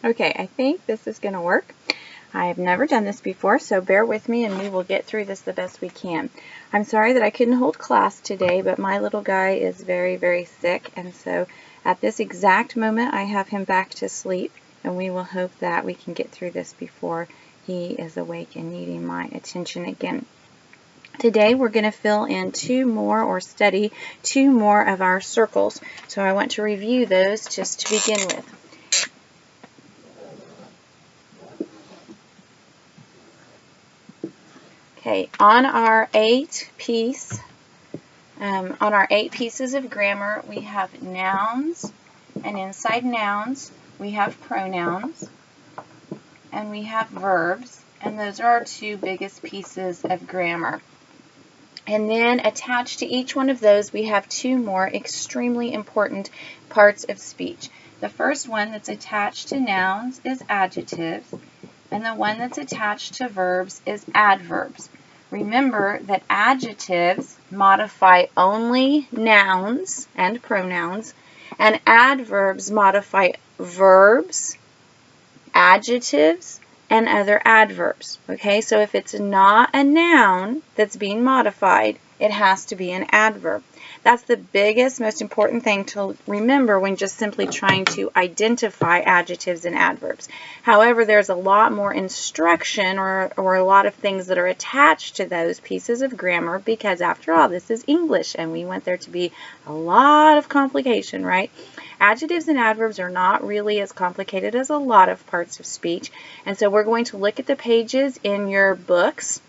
Okay, I think this is going to work. I've never done this before, so bear with me and we will get through this the best we can. I'm sorry that I couldn't hold class today, but my little guy is very, very sick, and so at this exact moment I have him back to sleep, and we will hope that we can get through this before he is awake and needing my attention again. Today we're going to fill in study two more of our circles, so I want to review those just to begin with. Okay, on our 8 pieces of grammar, we have nouns, and inside nouns, we have pronouns, and we have verbs, and those are our two biggest pieces of grammar. And then attached to each one of those, we have two more extremely important parts of speech. The first one that's attached to nouns is adjectives, and the one that's attached to verbs is adverbs. Remember that adjectives modify only nouns and pronouns, and adverbs modify verbs, adjectives, and other adverbs. Okay, so if it's not a noun that's being modified, it has to be an adverb. That's the biggest, most important thing to remember when just simply trying to identify adjectives and adverbs. However, there's a lot more instruction or a lot of things that are attached to those pieces of grammar, because after all, this is English and we want there to be a lot of complication, right? Adjectives and adverbs are not really as complicated as a lot of parts of speech, and so we're going to look at the pages in your books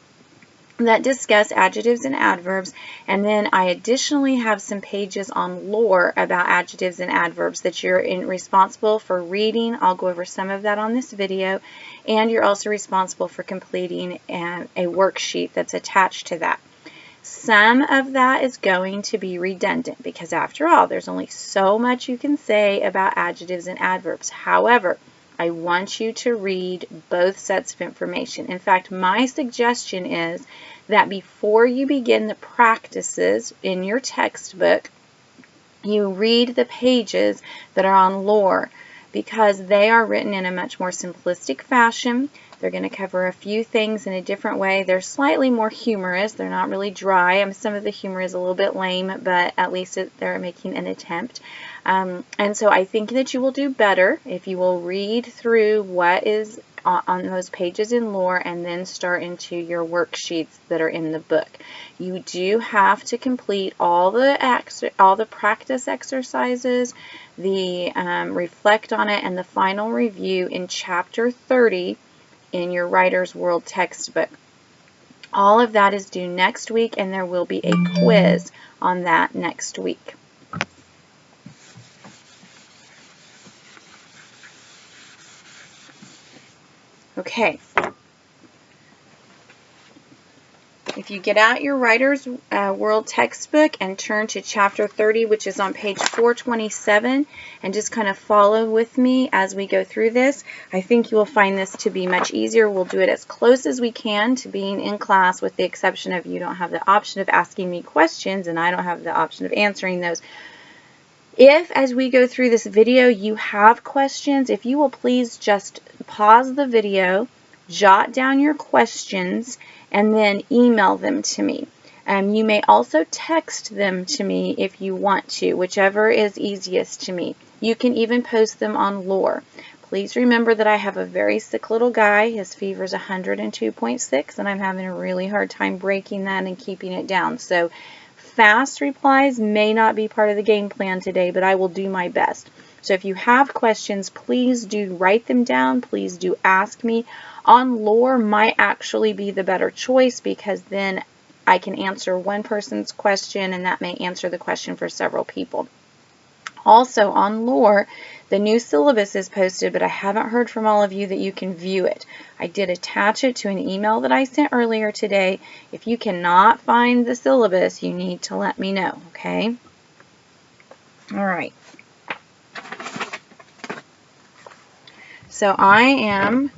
that discuss adjectives and adverbs, and then I additionally have some pages on lore about adjectives and adverbs that you're responsible for reading. I'll go over some of that on this video, and you're also responsible for completing a worksheet that's attached to that. Some of that is going to be redundant because after all, there's only so much you can say about adjectives and adverbs. However, I want you to read both sets of information. In fact, my suggestion is that before you begin the practices in your textbook, you read the pages that are on lore, because they are written in a much more simplistic fashion. They're going to cover a few things in a different way. They're slightly more humorous. They're not really dry. Some of the humor is a little bit lame, but at least they're making an attempt. And so I think that you will do better if you will read through what is on those pages in lore and then start into your worksheets that are in the book. You do have to complete all the practice exercises, the reflect on it, and the final review in chapter 30 in your Writer's World textbook. All of that is due next week, and there will be a quiz on that next week. Okay. If you get out your Writer's World textbook and turn to chapter 30, which is on page 427, and just kind of follow with me as we go through this, I think you will find this to be much easier. We'll do it as close as we can to being in class, with the exception of you don't have the option of asking me questions and I don't have the option of answering those. If, as we go through this video, you have questions, if you will please just pause the video, jot down your questions, and then email them to me. You may also text them to me if you want to, whichever is easiest to me. You can even post them on lore. Please remember that I have a very sick little guy. His fever is 102.6, and I'm having a really hard time breaking that and keeping it down. So fast replies may not be part of the game plan today, but I will do my best. So if you have questions, please do write them down. Please do ask me. On lore might actually be the better choice, because then I can answer one person's question and that may answer the question for several people. Also on lore, the new syllabus is posted, but I haven't heard from all of you that you can view it. I did attach it to an email that I sent earlier today. If you cannot find the syllabus, you need to let me know, okay? All right. So I am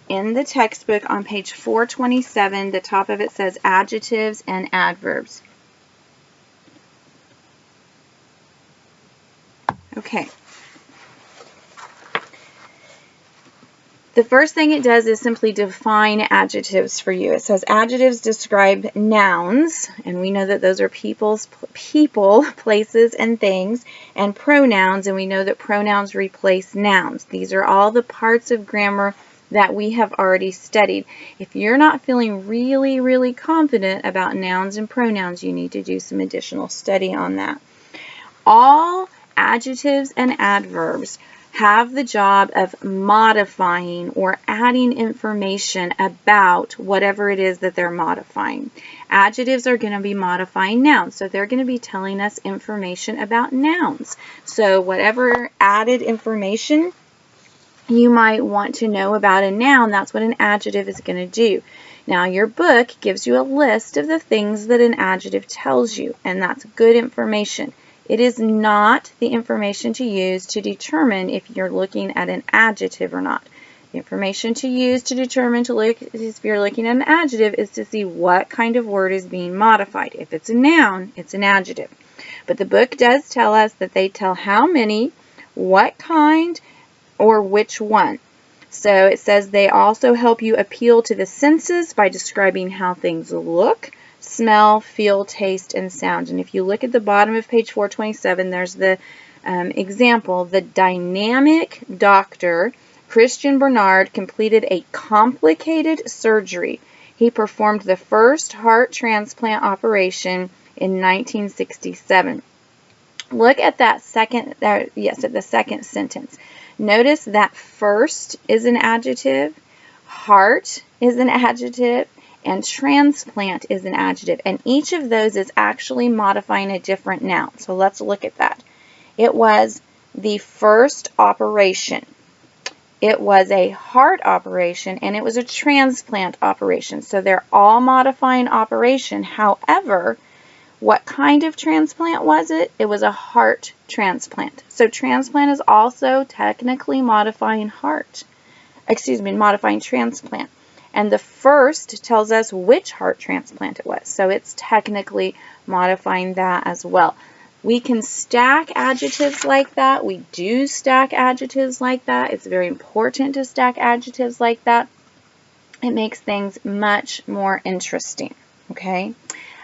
in the textbook on page 427. The top of it says adjectives and adverbs. Okay. The first thing it does is simply define adjectives for you. It says adjectives describe nouns, and we know that those are people, places, and things, and pronouns, and we know that pronouns replace nouns. These are all the parts of grammar that we have already studied. If you're not feeling really, really confident about nouns and pronouns, you need to do some additional study on that. All adjectives and adverbs have the job of modifying or adding information about whatever it is that they're modifying. Adjectives are going to be modifying nouns, so they're going to be telling us information about nouns. So whatever added information you might want to know about a noun, that's what an adjective is going to do. Now, your book gives you a list of the things that an adjective tells you, and that's good information. It is not the information to use to determine if you're looking at an adjective or not. The information to use to determine if you're looking at an adjective is to see what kind of word is being modified. If it's a noun, it's an adjective. But the book does tell us that they tell how many, what kind, or which one. So it says they also help you appeal to the senses by describing how things look, smell, feel, taste, and sound. And if you look at the bottom of page 427, there's the example. The dynamic doctor, Christian Barnard, completed a complicated surgery. He performed the first heart transplant operation in 1967. Look at that second, at the second sentence. Notice that first is an adjective, heart is an adjective, and transplant is an adjective. And each of those is actually modifying a different noun. So let's look at that. It was the first operation. It was a heart operation, and it was a transplant operation. So they're all modifying operation. However, what kind of transplant was it? It was a heart transplant. So transplant is also technically modifying modifying transplant. And the first tells us which heart transplant it was. So it's technically modifying that as well. We can stack adjectives like that. We do stack adjectives like that. It's very important to stack adjectives like that. It makes things much more interesting, okay?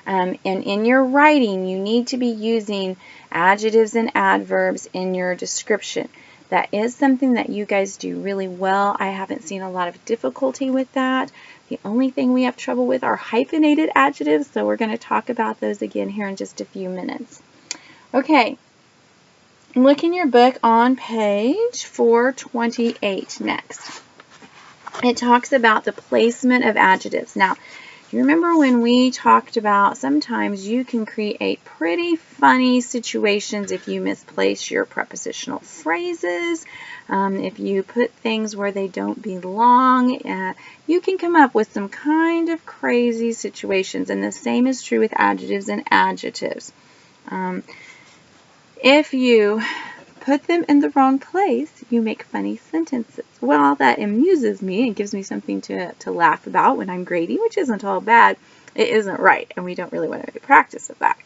And in your writing, you need to be using adjectives and adverbs in your description. That is something that you guys do really well. I haven't seen a lot of difficulty with that. The only thing we have trouble with are hyphenated adjectives, so we're going to talk about those again here in just a few minutes. Okay, look in your book on page 428 next. It talks about the placement of adjectives. Now, you remember when we talked about sometimes you can create pretty funny situations if you misplace your prepositional phrases, if you put things where they don't belong, you can come up with some kind of crazy situations, and the same is true with adjectives and adjectives. If you put them in the wrong place, you make funny sentences. Well, that amuses me and gives me something to laugh about when I'm grading, which isn't all bad. It isn't right, and we don't really want to make a practice of that.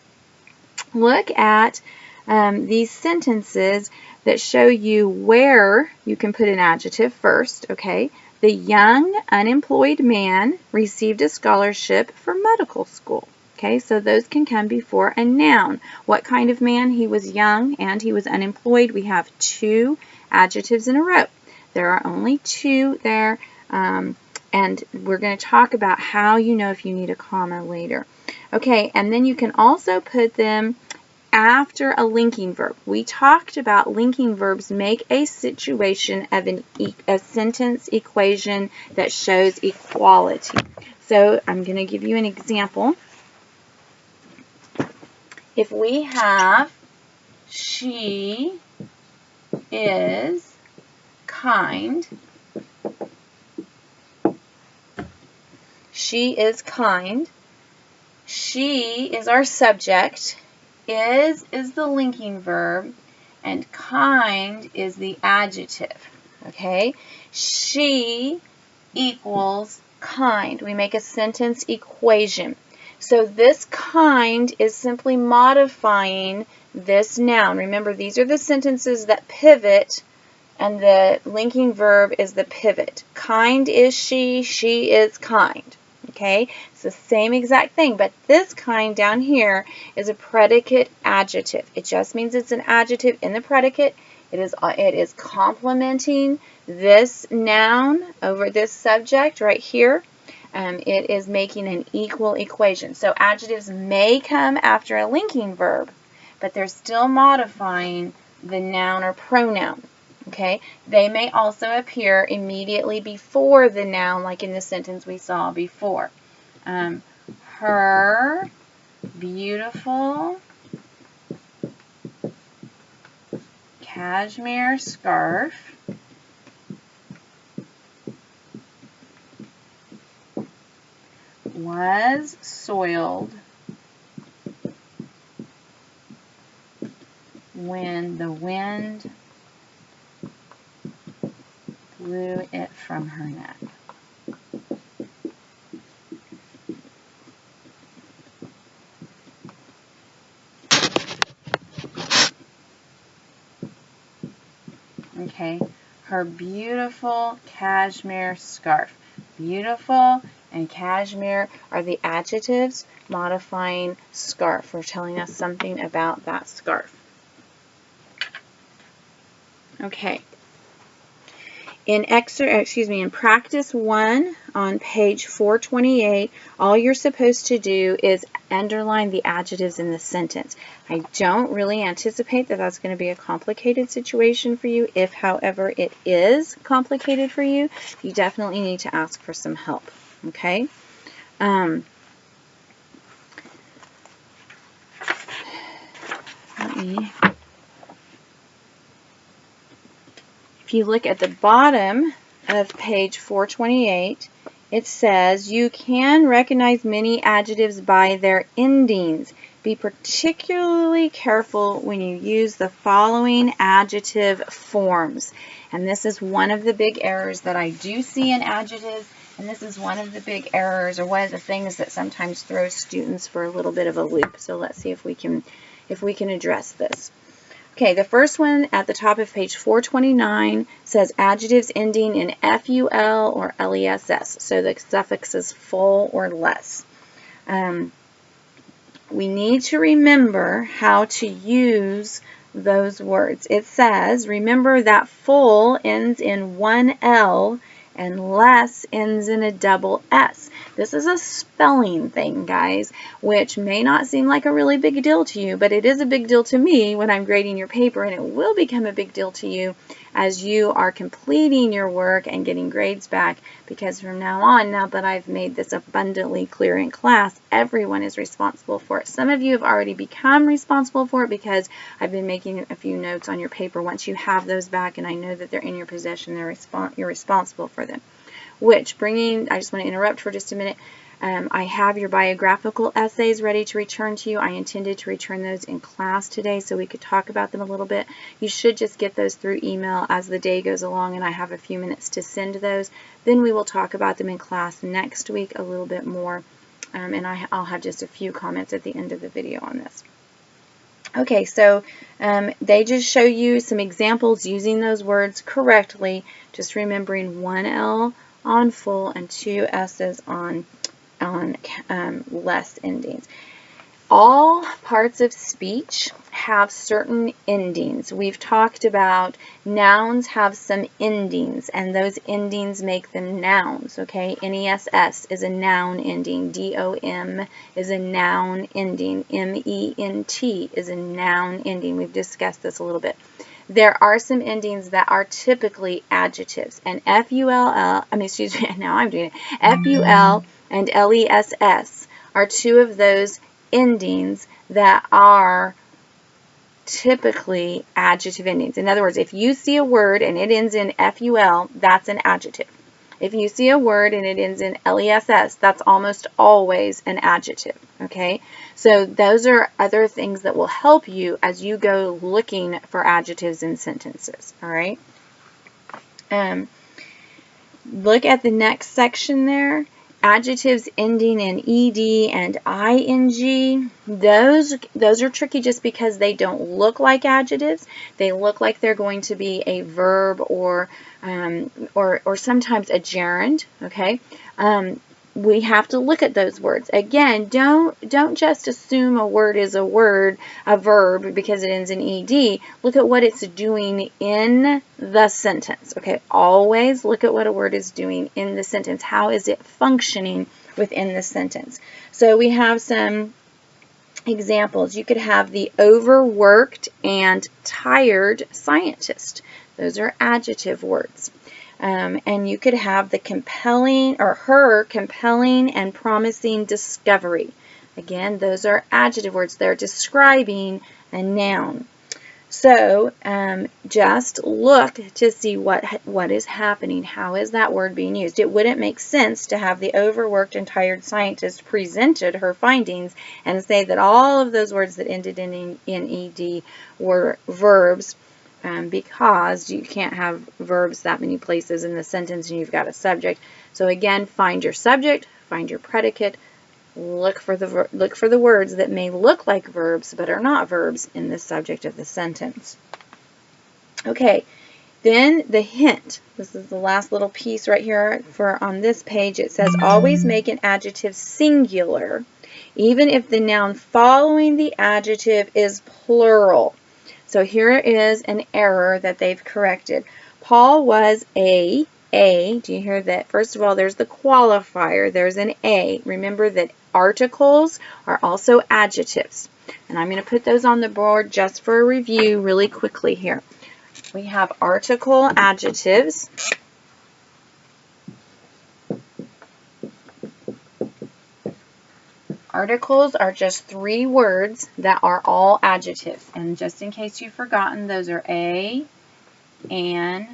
Look at these sentences that show you where you can put an adjective first, okay? The young, unemployed man received a scholarship for medical school. Okay, so those can come before a noun. What kind of man? He was young and he was unemployed. We have two adjectives in a row. There are only two there, and we're going to talk about how you know if you need a comma later. Okay, and then you can also put them after a linking verb. We talked about linking verbs make a situation of a sentence equation that shows equality. So I'm going to give you an example. If we have, she is kind. She is kind. She is our subject. Is the linking verb. And kind is the adjective. Okay? She equals kind. We make a sentence equation. So this kind is simply modifying this noun. Remember, these are the sentences that pivot and the linking verb is the pivot. Kind is she is kind. Okay, it's the same exact thing, but this kind down here is a predicate adjective. It just means it's an adjective in the predicate. It is complementing this noun over this subject right here. It is making an equal equation. So adjectives may come after a linking verb, but they're still modifying the noun or pronoun. Okay, they may also appear immediately before the noun, like in the sentence we saw before. Her beautiful cashmere scarf was soiled when the wind blew it from her neck. Okay, her beautiful cashmere scarf. Beautiful and cashmere are the adjectives modifying scarf. We're telling us something about that scarf. Okay. In practice 1 on page 428, all you're supposed to do is underline the adjectives in the sentence. I don't really anticipate that that's going to be a complicated situation for you. If, however, it is complicated for you, you definitely need to ask for some help. Okay? If you look at the bottom of page 428, it says, you can recognize many adjectives by their endings. Be particularly careful when you use the following adjective forms. And this is one of the big errors that I do see in adjectives, and this is one of the big errors, or one of the things that sometimes throws students for a little bit of a loop. So let's see if we can address this. Okay, the first one at the top of page 429 says adjectives ending in FUL or LESS, so the suffix is full or less. We need to remember how to use those words. It says, remember that full ends in one L and less ends in a double S. This is a spelling thing, guys, which may not seem like a really big deal to you, but it is a big deal to me when I'm grading your paper, and it will become a big deal to you as you are completing your work and getting grades back, because from now on, now that I've made this abundantly clear in class, everyone is responsible for it. Some of you have already become responsible for it because I've been making a few notes on your paper. Once you have those back and I know that they're in your possession, you're responsible for them. I just want to interrupt for just a minute. I have your biographical essays ready to return to you. I intended to return those in class today so we could talk about them a little bit. You should just get those through email as the day goes along, and I have a few minutes to send those. Then we will talk about them in class next week a little bit more, and I'll have just a few comments at the end of the video on this. Okay, so they just show you some examples using those words correctly, just remembering one L on full and two S's on less endings. All parts of speech have certain endings. We've talked about nouns have some endings, and those endings make them nouns, okay? NESS is a noun ending. DOM is a noun ending. MENT is a noun ending. We've discussed this a little bit. There are some endings that are typically adjectives, and FUL and LESS are two of those endings that are typically adjective endings. In other words, if you see a word and it ends in FUL, that's an adjective. If you see a word and it ends in LESS, that's almost always an adjective, okay? So those are other things that will help you as you go looking for adjectives in sentences, all right? Look at the next section there. adjectives ending in ed and ing, those are tricky just because they don't look like adjectives. They look like they're going to be a verb or sometimes a gerund. Okay, we have to look at those words. Again, don't just assume a word is a verb because it ends in ed. Look at what it's doing in the sentence. Okay, always look at what a word is doing in the sentence. How is it functioning within the sentence? So we have some examples. You could have the overworked and tired scientist. Those are adjective words. And you could have the compelling, or her compelling and promising discovery. Again, those are adjective words. They're describing a noun. So just look to see what is happening. How is that word being used? It wouldn't make sense to have the overworked and tired scientist presented her findings and say that all of those words that ended in ed were verbs, because you can't have verbs that many places in the sentence and you've got a subject. So again, find your subject, find your predicate, look for the words that may look like verbs but are not verbs in the subject of the sentence. Okay, then the hint. This is the last little piece right here on this page. It says always make an adjective singular even if the noun following the adjective is plural. So here is an error that they've corrected. Paul was a. Do you hear that? First of all, there's the qualifier. There's an a. Remember that articles are also adjectives. And I'm going to put those on the board just for a review really quickly here. We have article adjectives. Articles are just 3 words that are all adjectives. And just in case you've forgotten, those are a, an,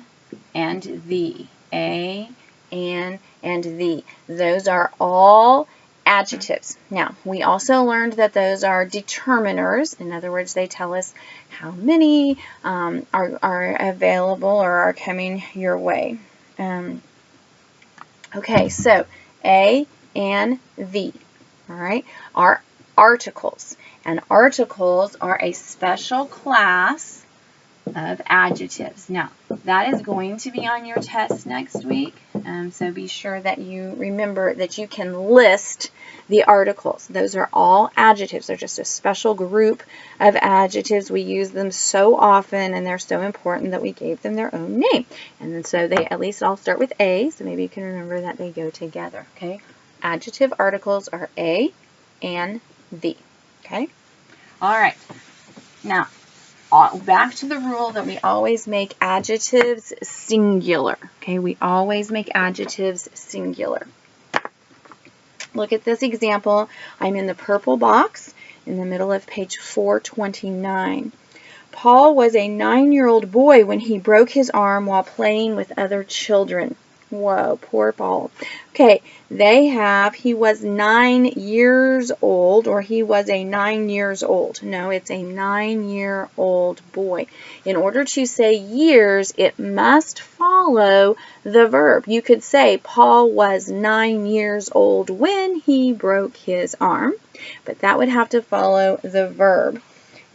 and the. A, an, and the. Those are all adjectives. Now, we also learned that those are determiners. In other words, they tell us how many are available or are coming your way. Okay, so a, an, the. All right, are articles. And articles are a special class of adjectives. Now, that is going to be on your test next week, so be sure that you remember that you can list the articles. Those are all adjectives. They're just a special group of adjectives. We use them so often, and they're so important that we gave them their own name. And then so they at least all start with a, so maybe you can remember that they go together. Okay, adjective articles are a, and the. Okay, all right. Now, back to the rule that we always make adjectives singular. Okay, we always make adjectives singular. Look at this example. I'm in the purple box in the middle of page 429. Paul was a 9-year-old boy when he broke his arm while playing with other children. Whoa, poor Paul. Okay, he was 9 years old, or he was a 9 years old. No, it's a 9-year-old boy. In order to say years, it must follow the verb. You could say Paul was 9 years old when he broke his arm, but that would have to follow the verb.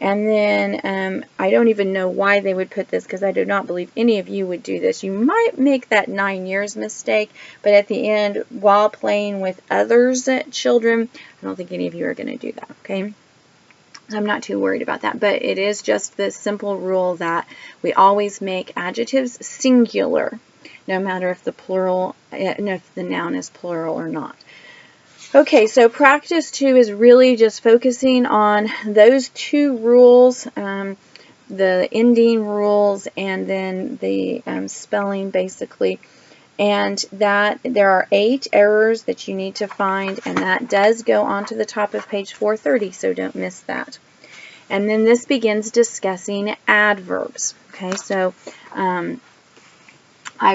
And then I don't even know why they would put this, because I do not believe any of you would do this. You might make that 9 years mistake, but at the end, while playing with others' children, I don't think any of you are going to do that, okay? I'm not too worried about that, but it is just the simple rule that we always make adjectives singular, no matter if if the noun is plural or not. Okay, so practice 2 is really just focusing on those 2 rules, the ending rules and then the spelling basically, and that there are 8 errors that you need to find, and that does go onto the top of page 430, so don't miss that. And then this begins discussing adverbs. Okay, so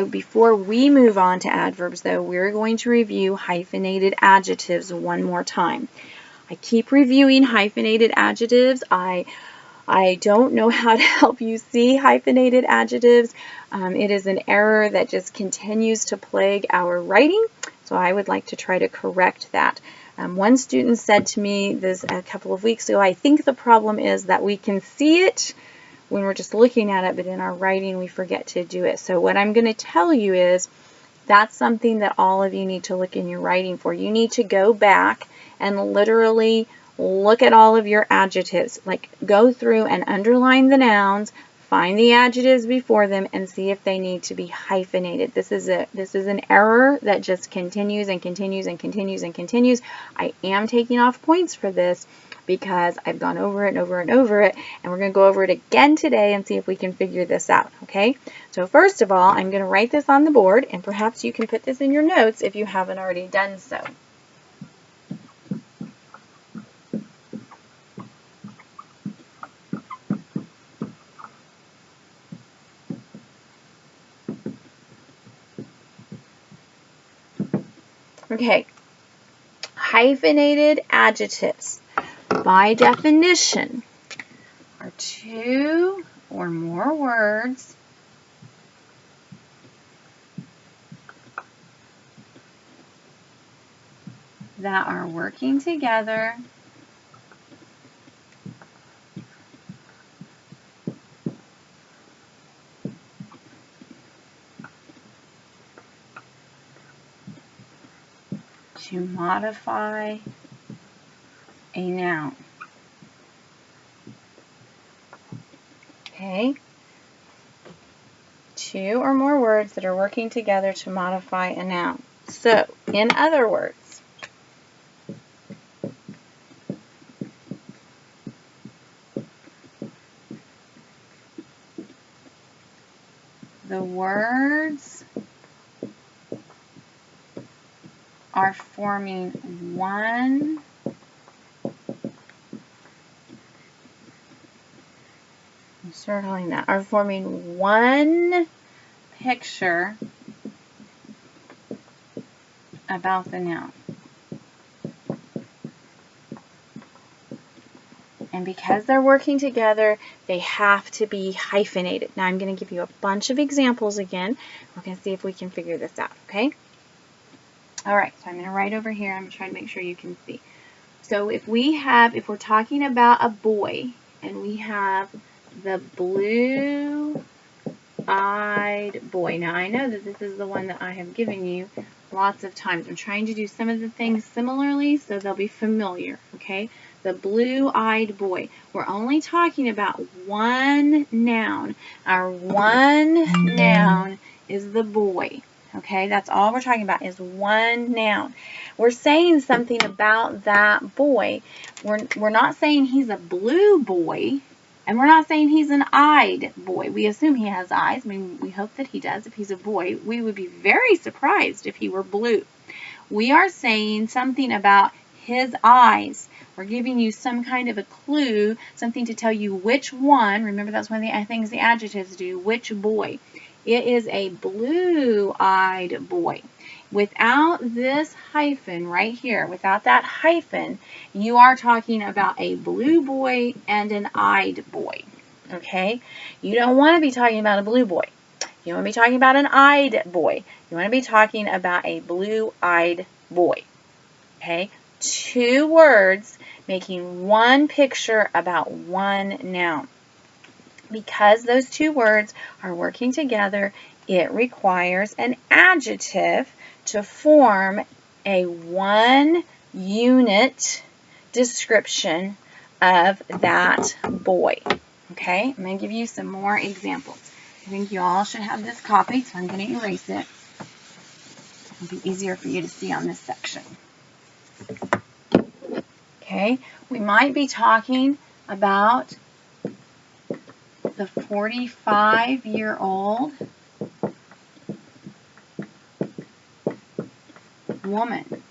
before we move on to adverbs, though, we're going to review hyphenated adjectives one more time. I keep reviewing hyphenated adjectives. I don't know how to help you see hyphenated adjectives. It is an error that just continues to plague our writing, So I would like to try to correct that. One student said to me this a couple of weeks ago, I think the problem is that we can see it when we're just looking at it, but in our writing we forget to do it. So what I'm going to tell you is that's something that all of you need to look in your writing for. You need to go back and literally look at all of your adjectives. Like go through and underline the nouns, find the adjectives before them, and see if they need to be hyphenated. This is an error that just continues and continues and continues and continues. I am taking off points for this because I've gone over it and over and over it, and we're going to go over it again today and see if we can figure this out, okay? So first of all, I'm going to write this on the board, and perhaps you can put this in your notes if you haven't already done so. Okay, hyphenated adjectives, by definition, are two or more words that are working together to modify a noun. Okay? Two or more words that are working together to modify a noun. So, in other words, the words are forming one circling that, are forming one picture about the noun. And because they're working together, they have to be hyphenated. Now I'm going to give you a bunch of examples again. We're going to see if we can figure this out, okay? All right, so I'm going to write over here. I'm going to try to make sure you can see. So if we're talking about a boy, and we have the blue-eyed boy. Now I know that this is the one that I have given you lots of times. I'm trying to do some of the things similarly so they'll be familiar, okay? The blue-eyed boy. We're only talking about one noun. Our one noun is the boy. Okay, that's all we're talking about is one noun. We're saying something about that boy. We're not saying he's a blue boy, and we're not saying he's an eyed boy. We assume he has eyes. I mean, we hope that he does. If he's a boy, we would be very surprised if he were blue. We are saying something about his eyes. We're giving you some kind of a clue, something to tell you which one. Remember, that's one of the things the adjectives do, which boy. It is a blue-eyed boy. Without this hyphen right here, without that hyphen, you are talking about a blue boy and an eyed boy. Okay? You don't want to be talking about a blue boy. You want to be talking about an eyed boy. You want to be talking about a blue-eyed boy. Okay? Two words making one picture about one noun. Because those two words are working together, it requires an adjective to form a one-unit description of that boy. Okay, I'm going to give you some more examples. I think you all should have this copy, so I'm going to erase it. It'll be easier for you to see on this section. Okay, we might be talking about the 45-year-old woman.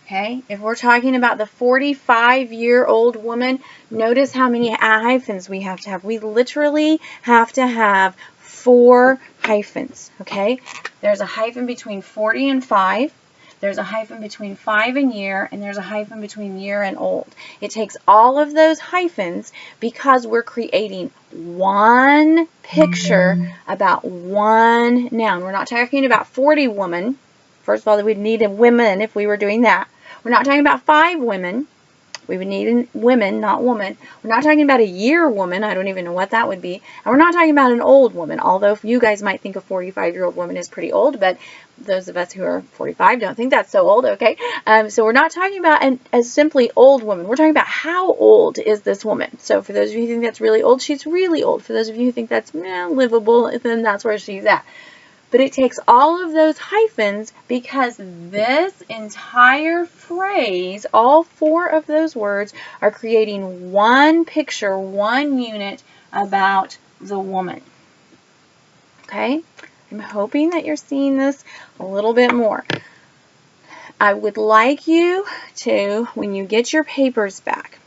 Okay, if we're talking about the 45-year-old woman, notice how many hyphens we have to have. We literally have to have 4 hyphens. Okay, there's a hyphen between 40 and 5. there's a hyphen between 5 and year, and there's a hyphen between year and old. It takes all of those hyphens because we're creating one picture about one noun. We're not talking about 40 women. First of all, we'd need a women if we were doing that. We're not talking about 5 women. We would need women, not woman. We're not talking about a year woman. I don't even know what that would be. And we're not talking about an old woman, although you guys might think a 45-year-old woman is pretty old, but those of us who are 45 don't think that's so old, okay? So we're not talking about a simply old woman. We're talking about how old is this woman. So for those of you who think that's really old, she's really old. For those of you who think that's livable, then that's where she's at. But it takes all of those hyphens because this entire phrase, all 4 of those words, are creating one picture, one unit about the woman. Okay? I'm hoping that you're seeing this a little bit more. I would like you to, when you get your papers back,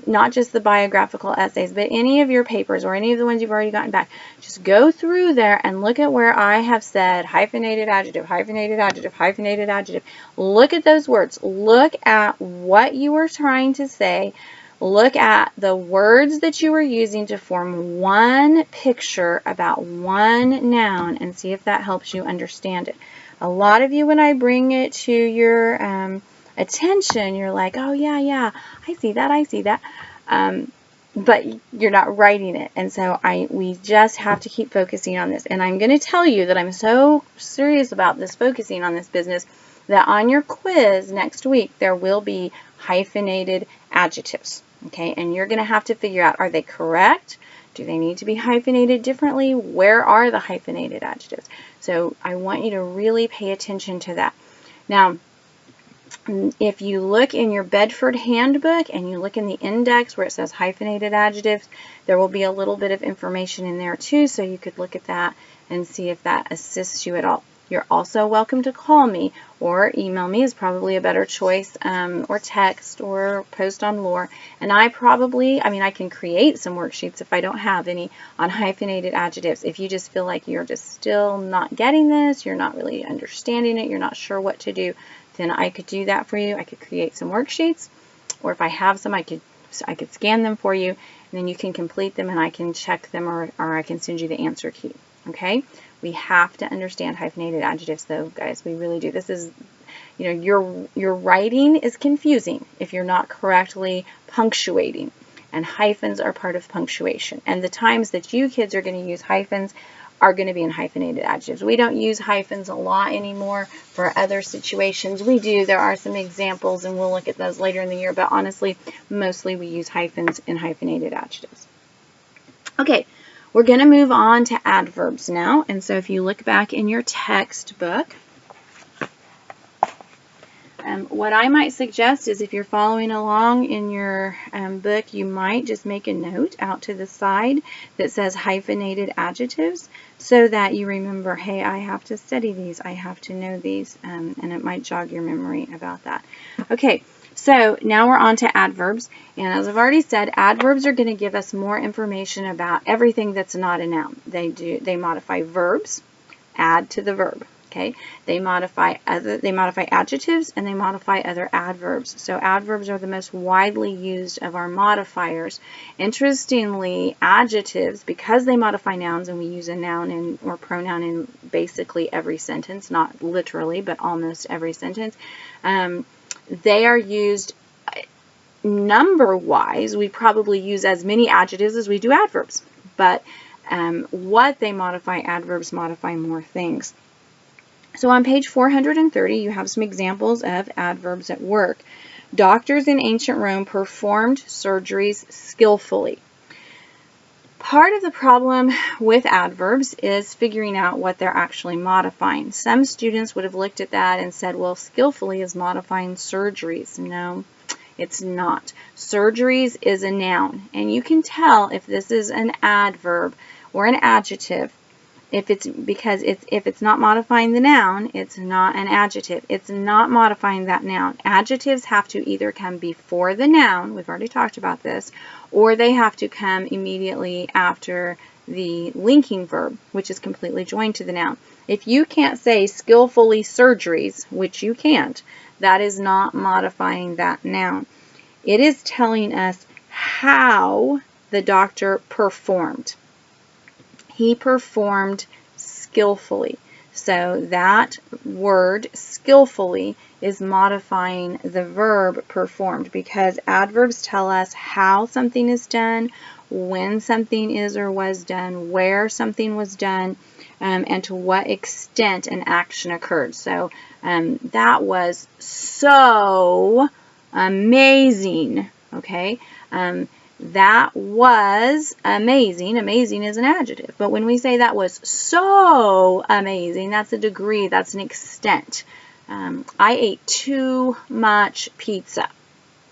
not just the biographical essays, but any of your papers or any of the ones you've already gotten back, just go through there and look at where I have said hyphenated adjective, hyphenated adjective, hyphenated adjective. Look at those words. Look at what you were trying to say. Look at the words that you were using to form one picture about one noun and see if that helps you understand it. A lot of you, when I bring it to your attention, you're like, oh yeah, I see that, but you're not writing it, and so we just have to keep focusing on this. And I'm going to tell you that I'm so serious about this focusing on this business that on your quiz next week there will be hyphenated adjectives, okay? And you're going to have to figure out, are they correct? Do they need to be hyphenated differently? Where are the hyphenated adjectives? So I want you to really pay attention to that. Now, if you look in your Bedford Handbook and you look in the index where it says hyphenated adjectives, there will be a little bit of information in there too, so you could look at that and see if that assists you at all. You're also welcome to call me or email me is probably a better choice, or text or post on Lore. And I can create some worksheets if I don't have any on hyphenated adjectives. If you just feel like you're just still not getting this, you're not really understanding it, you're not sure what to do, then I could do that for you. I could create some worksheets, or if I have some, I could scan them for you, and then you can complete them and I can check them, or I can send you the answer key. Okay? We have to understand hyphenated adjectives though, guys. We really do. This is, your writing is confusing if you're not correctly punctuating, and hyphens are part of punctuation. And the times that you kids are going to use hyphens are going to be in hyphenated adjectives. We don't use hyphens a lot anymore for other situations. We do. There are some examples, and we'll look at those later in the year, but honestly, mostly we use hyphens in hyphenated adjectives. Okay, we're going to move on to adverbs now, and so if you look back in your textbook, what I might suggest is if you're following along in your book, you might just make a note out to the side that says hyphenated adjectives so that you remember, hey, I have to study these, I have to know these, and it might jog your memory about that. Okay, so now we're on to adverbs, and as I've already said, adverbs are going to give us more information about everything that's not a noun. They modify verbs, add to the verb. Okay, they modify adjectives and they modify other adverbs. So adverbs are the most widely used of our modifiers. Interestingly, adjectives, because they modify nouns, and we use a noun or pronoun in basically every sentence, not literally, but almost every sentence, they are used number-wise. We probably use as many adjectives as we do adverbs, but what they modify, adverbs modify more things. So on page 430, you have some examples of adverbs at work. Doctors in ancient Rome performed surgeries skillfully. Part of the problem with adverbs is figuring out what they're actually modifying. Some students would have looked at that and said, well, skillfully is modifying surgeries. No, it's not. Surgeries is a noun, and you can tell if this is an adverb or an adjective If it's not modifying the noun, it's not an adjective. It's not modifying that noun. Adjectives have to either come before the noun, we've already talked about this, or they have to come immediately after the linking verb, which is completely joined to the noun. If you can't say skillfully surgeries, which you can't, that is not modifying that noun. It is telling us how the doctor performed. He performed skillfully. So that word skillfully is modifying the verb performed, because adverbs tell us how something is done, when something is or was done, where something was done, and to what extent an action occurred. So that was so amazing. Okay. That was amazing. Amazing is an adjective. But when we say that was so amazing, that's a degree, that's an extent. I ate too much pizza.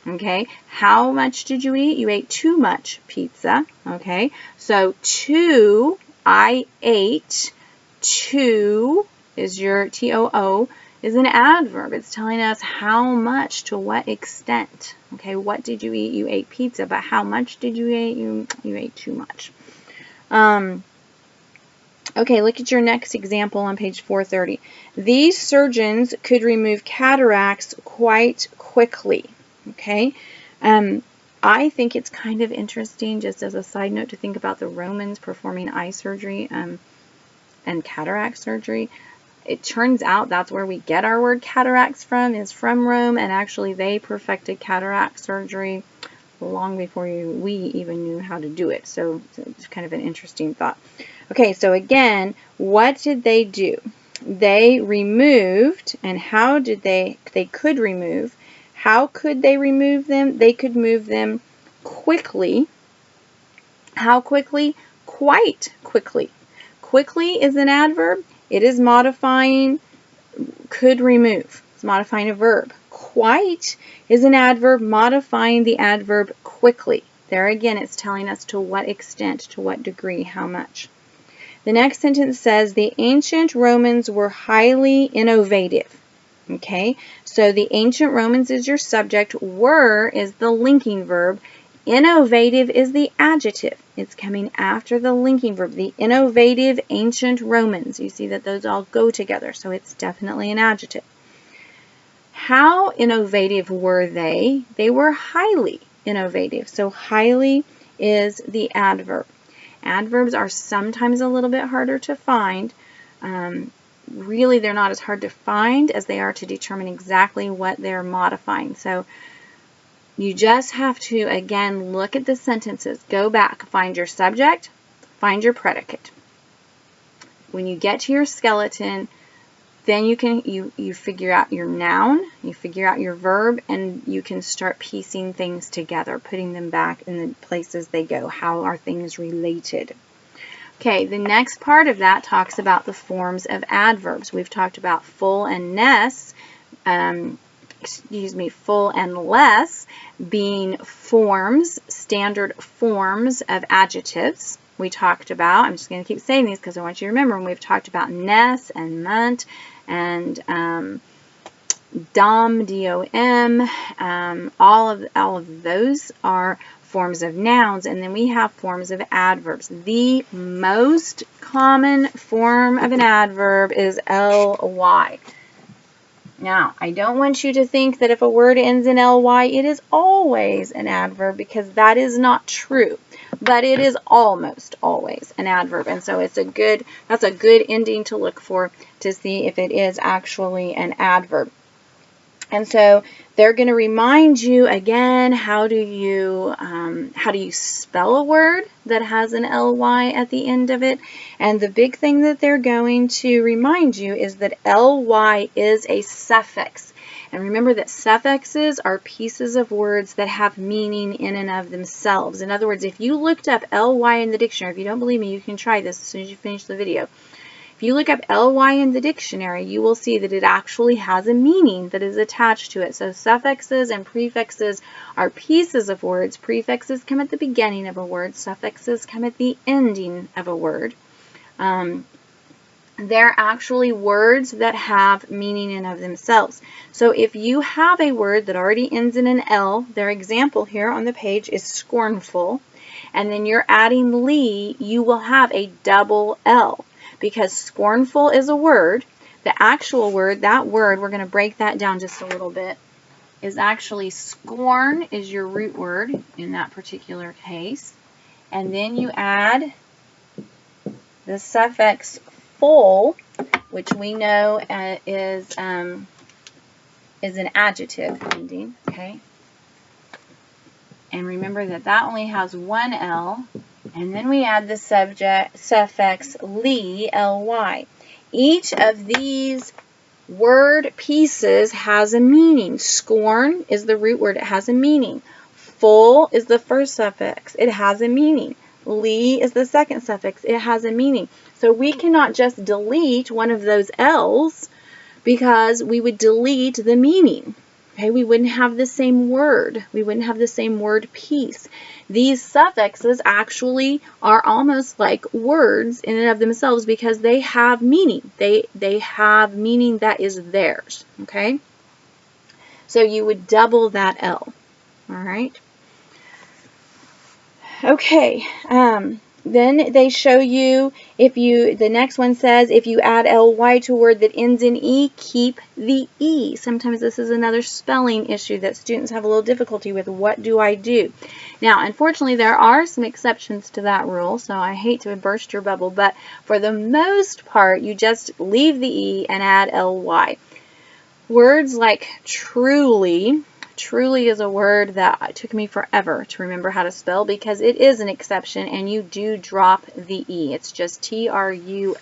Okay. How much did you eat? You ate too much pizza. Okay. So too, I ate, too is your T-O-O, is an adverb. It's telling us how much, to what extent. Okay, what did you eat? You ate pizza, but how much did you eat? You ate too much. Okay, look at your next example on page 430. These surgeons could remove cataracts quite quickly. Okay, I think it's kind of interesting, just as a side note, to think about the Romans performing eye surgery and cataract surgery. It turns out that's where we get our word cataracts from, is from Rome, and actually they perfected cataract surgery long before we even knew how to do it. So it's kind of an interesting thought. Okay, so again, what did they do? They removed, and how did they could remove. How could they remove them? They could move them quickly. How quickly? Quite quickly. Quickly is an adverb. It is modifying could remove. It's modifying a verb. Quite is an adverb modifying the adverb quickly. There again, it's telling us to what extent, to what degree, how much. The next sentence says, the ancient Romans were highly innovative. Okay, so the ancient Romans is your subject, were is the linking verb, innovative is the adjective. It's coming after the linking verb, the innovative ancient Romans. You see that those all go together, so it's definitely an adjective. How innovative were they? They were highly innovative, so highly is the adverb. Adverbs are sometimes a little bit harder to find. Really, they're not as hard to find as they are to determine exactly what they're modifying. So you just have to, again, look at the sentences. Go back, find your subject, find your predicate. When you get to your skeleton, then you figure out your noun, you figure out your verb, and you can start piecing things together, putting them back in the places they go. How are things related? Okay, the next part of that talks about the forms of adverbs. We've talked about full and less, full and less being forms, standard forms of adjectives. We talked about, I'm just going to keep saying these because I want you to remember, when we've talked about ness and munt and dom, D-O-M, all of those are forms of nouns, and then we have forms of adverbs. The most common form of an adverb is ly. Now, I don't want you to think that if a word ends in ly, it is always an adverb, because that is not true. But it is almost always an adverb, and so that's a good ending to look for to see if it is actually an adverb. And so they're going to remind you again, how do you spell a word that has an ly at the end of it? And the big thing that they're going to remind you is that ly is a suffix. And remember that suffixes are pieces of words that have meaning in and of themselves. In other words, if you looked up ly in the dictionary, if you don't believe me, you can try this as soon as you finish the video. If you look up ly in the dictionary, you will see that it actually has a meaning that is attached to it. So suffixes and prefixes are pieces of words. Prefixes come at the beginning of a word. Suffixes come at the ending of a word. They're actually words that have meaning in of themselves. So if you have a word that already ends in an L, their example here on the page is scornful, and then you're adding ly, you will have a double L, because scornful is a word. The actual word, that word, we're going to break that down just a little bit, is actually scorn is your root word in that particular case. And then you add the suffix full, which we know is an adjective ending, okay? And remember that that only has one L. And then we add the suffix ly, ly. Each of these word pieces has a meaning. Scorn is the root word. It has a meaning. Full is the first suffix. It has a meaning. Ly is the second suffix. It has a meaning. So we cannot just delete one of those L's, because we would delete the meaning. Okay, we wouldn't have the same word. We wouldn't have the same word piece. These suffixes actually are almost like words in and of themselves, because they have meaning. They have meaning that is theirs. Okay, so you would double that L. All right. Okay. Then they show you, the next one says, if you add ly to a word that ends in e, keep the e. Sometimes this is another spelling issue that students have a little difficulty with. What do I do? Now, unfortunately, there are some exceptions to that rule, so I hate to burst your bubble, but for the most part, you just leave the e and add ly. Words like truly. Truly is a word that took me forever to remember how to spell, because it is an exception and you do drop the E. It's just Truly.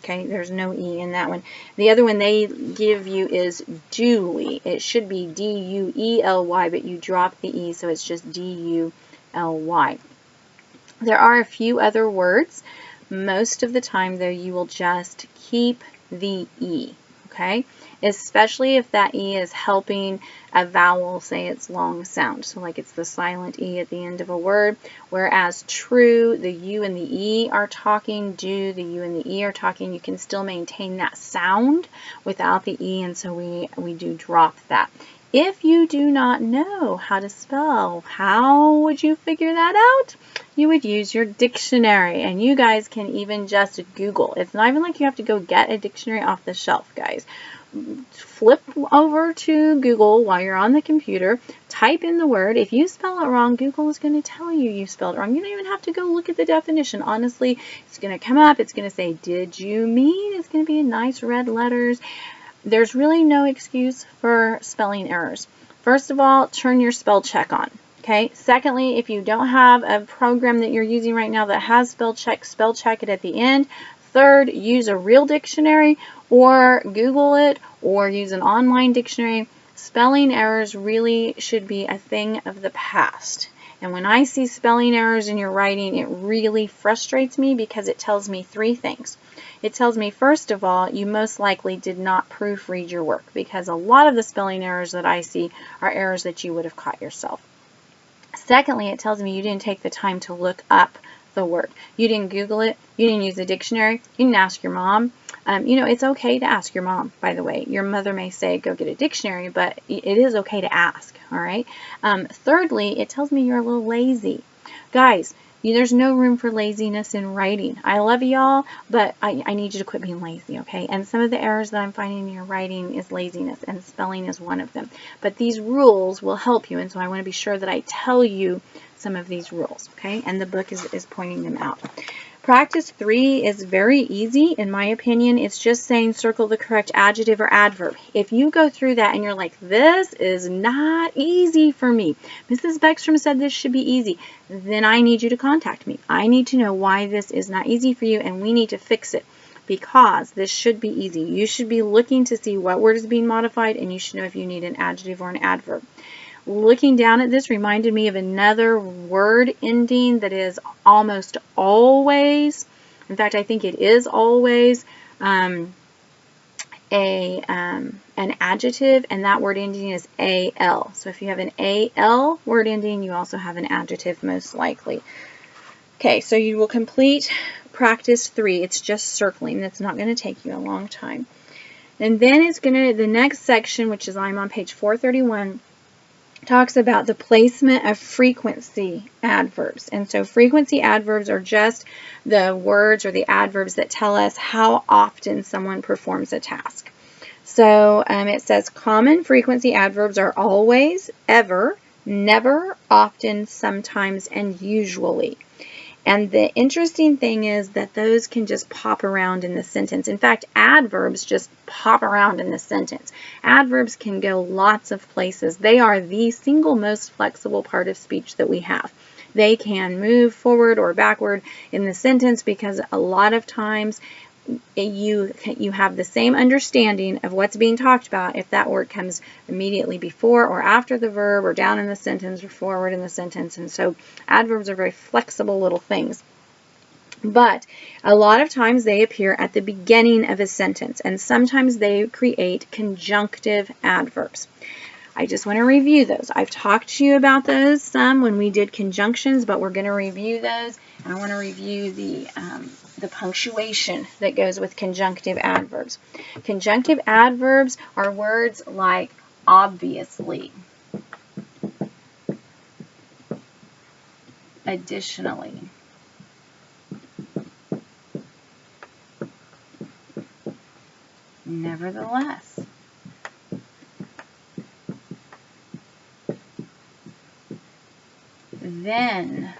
Okay, there's no E in that one. The other one they give you is duly. It should be Duely, but you drop the E, so it's just Duly. There are a few other words. Most of the time, though, you will just keep the E. Okay, especially if that E is helping a vowel, say its long sound. So like it's the silent E at the end of a word, whereas true, the U and the E are talking, do, the U and the E are talking, you can still maintain that sound without the E, and so we do drop that. If you do not know how to spell, how would you figure that out? You would use your dictionary, and you guys can even just Google. It's not even like you have to go get a dictionary off the shelf, guys. Flip over to Google while you're on the computer, type in the word. If you spell it wrong, Google is going to tell you you spelled it wrong. You don't even have to go look at the definition. Honestly, it's going to come up. It's going to say, did you mean? It's going to be in nice red letters. There's really no excuse for spelling errors. First of all, turn your spell check on. Okay. Secondly, if you don't have a program that you're using right now that has spell check it at the end. Third, use a real dictionary or Google it or use an online dictionary. Spelling errors really should be a thing of the past. And when I see spelling errors in your writing, it really frustrates me, because it tells me three things. It tells me, first of all, you most likely did not proofread your work, because a lot of the spelling errors that I see are errors that you would have caught yourself. Secondly, it tells me you didn't take the time to look up the word. You didn't Google it. You didn't use a dictionary. You didn't ask your mom. You know, it's okay to ask your mom, by the way. Your mother may say, go get a dictionary, but it is okay to ask, all right? Thirdly, it tells me you're a little lazy. Guys, there's no room for laziness in writing. I love y'all, but I need you to quit being lazy, okay? And some of the errors that I'm finding in your writing is laziness, and spelling is one of them. But these rules will help you, and so I want to be sure that I tell you some of these rules, okay? And the book is pointing them out. Practice 3 is very easy, in my opinion. It's just saying circle the correct adjective or adverb. If you go through that and you're like, this is not easy for me, Mrs. Beckstrom said this should be easy, then I need you to contact me. I need to know why this is not easy for you, and we need to fix it, because this should be easy. You should be looking to see what word is being modified, and you should know if you need an adjective or an adverb. Looking down at this reminded me of another word ending that is almost always, in fact, I think it is always an adjective, and that word ending is AL. So if you have an AL word ending, you also have an adjective most likely. Okay, so you will complete practice 3. It's just circling. That's not going to take you a long time. And then it's going to, the next section, which is I'm on page 431, talks about the placement of frequency adverbs. And so frequency adverbs are just the words or the adverbs that tell us how often someone performs a task. So it says common frequency adverbs are always, ever, never, often, sometimes, and usually. And the interesting thing is that those can just pop around in the sentence. In fact, adverbs just pop around in the sentence. Adverbs can go lots of places. They are the single most flexible part of speech that we have. They can move forward or backward in the sentence because a lot of times you have the same understanding of what's being talked about if that word comes immediately before or after the verb or down in the sentence or forward in the sentence. And so adverbs are very flexible little things. But a lot of times they appear at the beginning of a sentence, and sometimes they create conjunctive adverbs. I just want to review those. I've talked to you about those some when we did conjunctions, but we're going to review those. And I want to review the punctuation that goes with conjunctive adverbs. Conjunctive adverbs are words like obviously, additionally, nevertheless, then,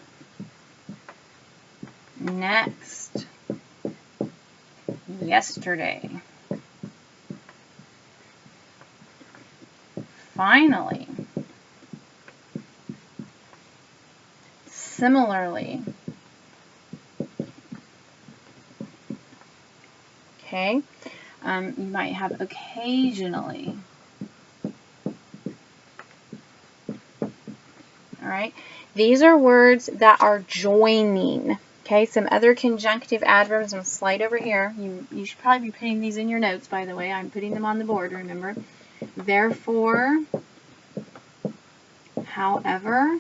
next, yesterday, finally, similarly. Okay, you might have occasionally. All right, these are words that are joining. Okay, some other conjunctive adverbs. I'm going to slide over here. You should probably be putting these in your notes, by the way. I'm putting them on the board, remember. Therefore, however,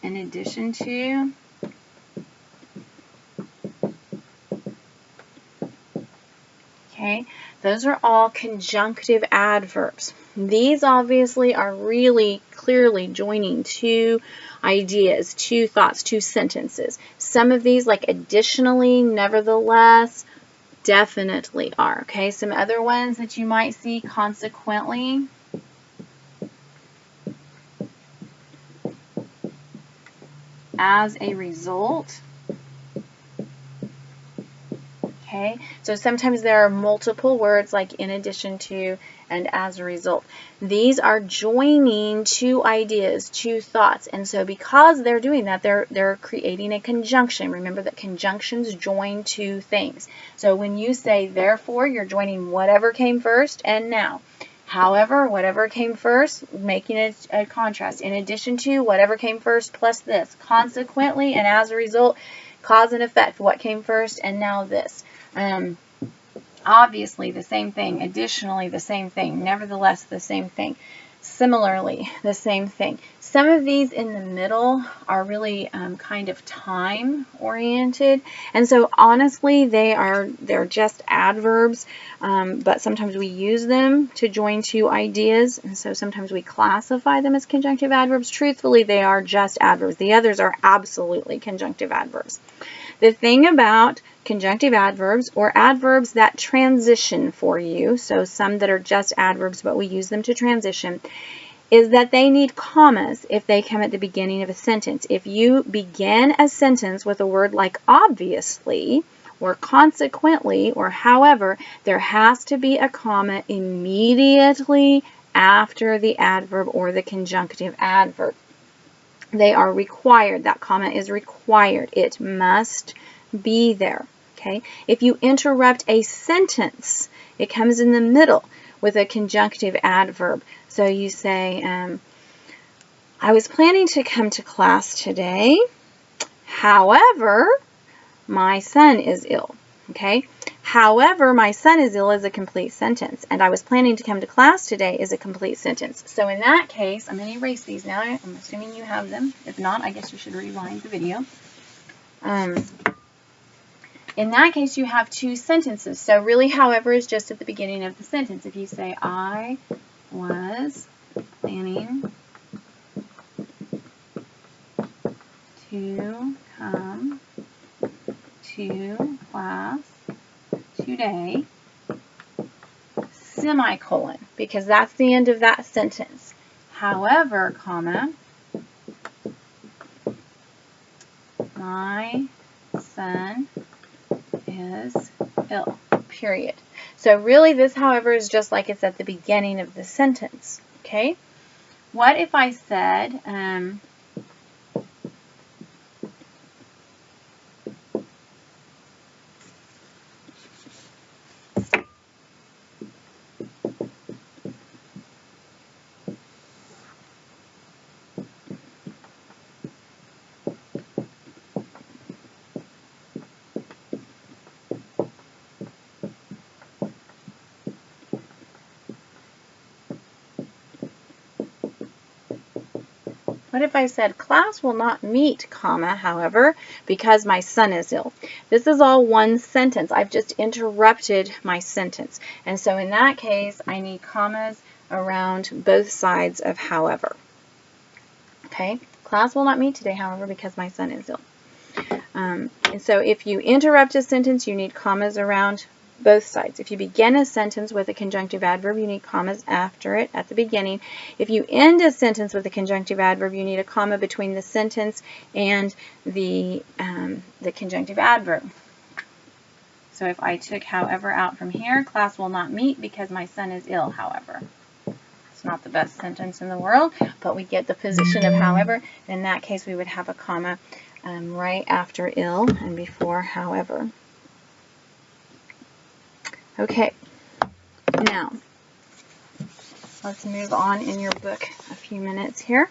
in addition to, okay, those are all conjunctive adverbs. These obviously are really clearly joining two ideas, two thoughts, two sentences. Some of these, like additionally, nevertheless, definitely are. Okay, some other ones that you might see, consequently, as a result. Okay, so sometimes there are multiple words like in addition to and as a result. These are joining two ideas, two thoughts, and so because they're doing that, they're creating a conjunction. Remember that conjunctions join two things. So when you say therefore, you're joining whatever came first and now. However, whatever came first, making it a contrast. In addition to, whatever came first plus this. Consequently, and as a result, cause and effect. What came first and now this. Obviously, the same thing. Additionally, the same thing. Nevertheless, the same thing. Similarly, the same thing. Some of these in the middle are really kind of time oriented, and so honestly they're just adverbs, but sometimes we use them to join two ideas, and so sometimes we classify them as conjunctive adverbs. Truthfully, they are just adverbs. The others are absolutely conjunctive adverbs. The thing about conjunctive adverbs, or adverbs that transition for you, so some that are just adverbs but we use them to transition, is that they need commas if they come at the beginning of a sentence. If you begin a sentence with a word like obviously, or consequently, or however, there has to be a comma immediately after the adverb or the conjunctive adverb. They are required. That comma is required. It must be there. Okay? If you interrupt a sentence, it comes in the middle with a conjunctive adverb. So you say, I was planning to come to class today. However, my son is ill. Okay? However, my son is ill is a complete sentence, and I was planning to come to class today is a complete sentence. So in that case, I'm going to erase these now. I'm assuming you have them. If not, I guess you should rewind the video. In that case, you have two sentences. So really, however, is just at the beginning of the sentence. If you say, I was planning to come to class today, semicolon, because that's the end of that sentence. However, comma, my son is ill, period. So really this, however, is just like it's at the beginning of the sentence, okay? What if I said, what if I said, class will not meet, comma, however, because my son is ill? This is all one sentence. I've just interrupted my sentence. And so in that case, I need commas around both sides of however. Okay? Class will not meet today, however, because my son is ill. And so if you interrupt a sentence, you need commas around both sides. If you begin a sentence with a conjunctive adverb, you need commas after it at the beginning. If you end a sentence with a conjunctive adverb, you need a comma between the sentence and the conjunctive adverb. So if I took however out from here, class will not meet because my son is ill, however. It's not the best sentence in the world, but we get the position of however. In that case, we would have a comma right after ill and before however. Okay, now let's move on in your book a few minutes here.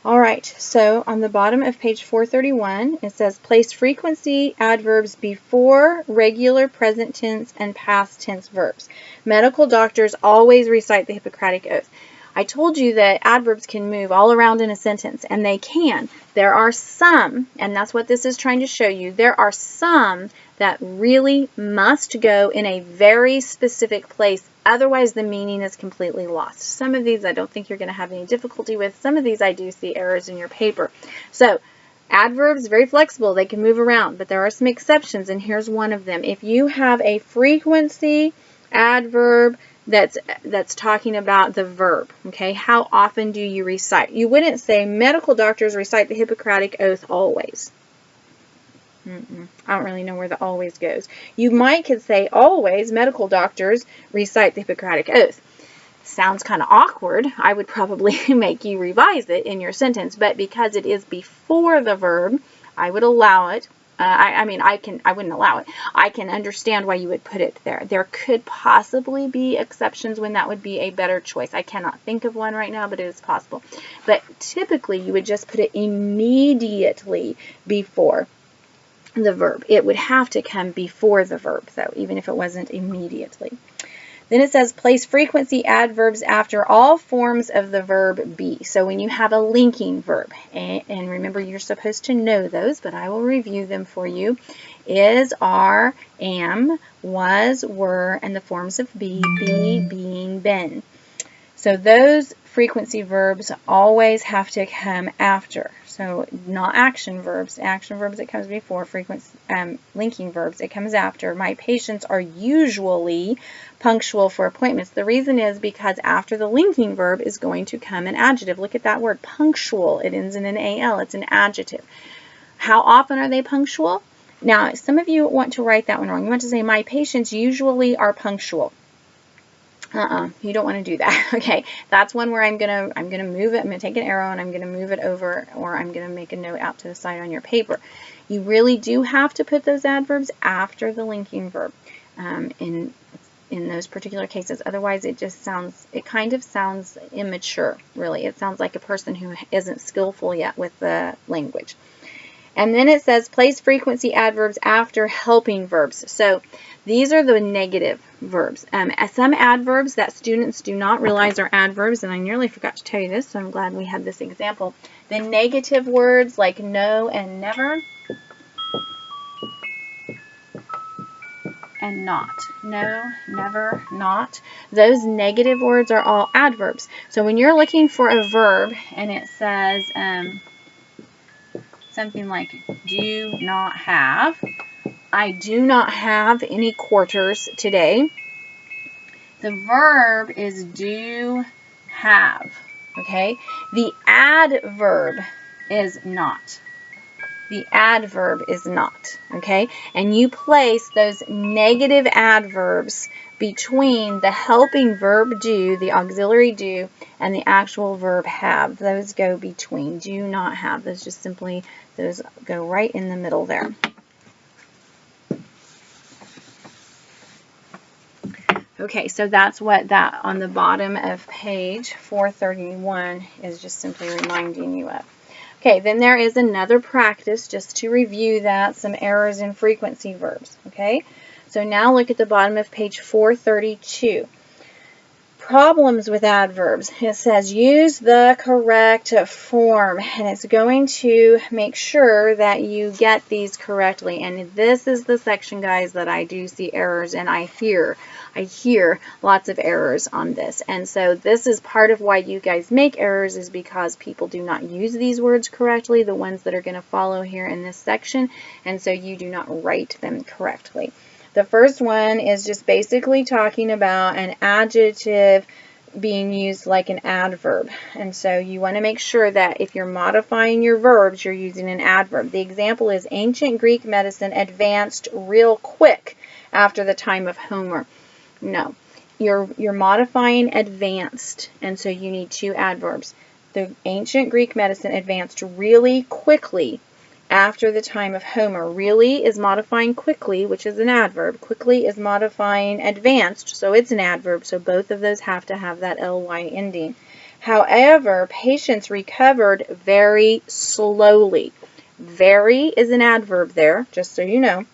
All right, so on the bottom of page 431, it says place frequency adverbs before regular present tense and past tense verbs. Medical doctors always recite the Hippocratic Oath. I told you that adverbs can move all around in a sentence, and they can. There are some, and that's what this is trying to show you, there are some that really must go in a very specific place, otherwise the meaning is completely lost. Some of these I don't think you're going to have any difficulty with. Some of these I do see errors in your paper. So adverbs, very flexible, they can move around, but there are some exceptions, and here's one of them. If you have a frequency adverb that's talking about the verb, okay? How often do you recite? You wouldn't say medical doctors recite the Hippocratic Oath always. I don't really know where the always goes. You could say always medical doctors recite the Hippocratic Oath. Sounds kind of awkward. I would probably make you revise it in your sentence, but because it is before the verb, I would allow it. I wouldn't allow it. I can understand why you would put it there. There could possibly be exceptions when that would be a better choice. I cannot think of one right now, but it is possible. But typically, you would just put it immediately before the verb. It would have to come before the verb, though, even if it wasn't immediately. Then it says place frequency adverbs after all forms of the verb be. So when you have a linking verb, and remember you're supposed to know those, but I will review them for you. Is, are, am, was, were, and the forms of be, being, been. So those frequency verbs always have to come after. So not action verbs. Action verbs, it comes before. Linking verbs, it comes after. My patients are usually punctual for appointments. The reason is because after the linking verb is going to come an adjective. Look at that word, punctual. It ends in an AL. It's an adjective. How often are they punctual? Now, some of you want to write that one wrong. You want to say, my patients usually are punctual. You don't want to do that. Okay, that's one where I'm gonna move it. I'm gonna take an arrow and I'm gonna move it over, or I'm gonna make a note out to the side on your paper. You really do have to put those adverbs after the linking verb in those particular cases. Otherwise, it kind of sounds immature. Really, it sounds like a person who isn't skillful yet with the language. And then it says place frequency adverbs after helping verbs. So these are the negative verbs. Some adverbs that students do not realize are adverbs, and I nearly forgot to tell you this, so I'm glad we had this example. The negative words like no and never and not. No, never, not. Those negative words are all adverbs. So when you're looking for a verb and it says something like do not have, I do not have any quarters today. The verb is do have, okay? The adverb is not. The adverb is not, okay? And you place those negative adverbs between the helping verb do, the auxiliary do, and the actual verb have. Those go between. Do not have. Those just simply, those go right in the middle there. Okay, so that's what that on the bottom of page 431 is just simply reminding you of. Okay, then there is another practice just to review that, some errors in frequency verbs. Okay, so now look at the bottom of page 432. Problems with adverbs. It says use the correct form, and it's going to make sure that you get these correctly. And this is the section, guys, that I do see errors, and I hear lots of errors on this. And so this is part of why you guys make errors, is because people do not use these words correctly, the ones that are going to follow here in this section, and so you do not write them correctly. The first one is just basically talking about an adjective being used like an adverb. And so you want to make sure that if you're modifying your verbs, you're using an adverb. The example is ancient Greek medicine advanced real quick after the time of Homer. No, you're modifying advanced, and so you need two adverbs. The ancient Greek medicine advanced really quickly after the time of Homer. Really is modifying quickly, which is an adverb. Quickly is modifying advanced, so it's an adverb. So both of those have to have that ly ending. However, patients recovered very slowly. Very is an adverb there, just so you know.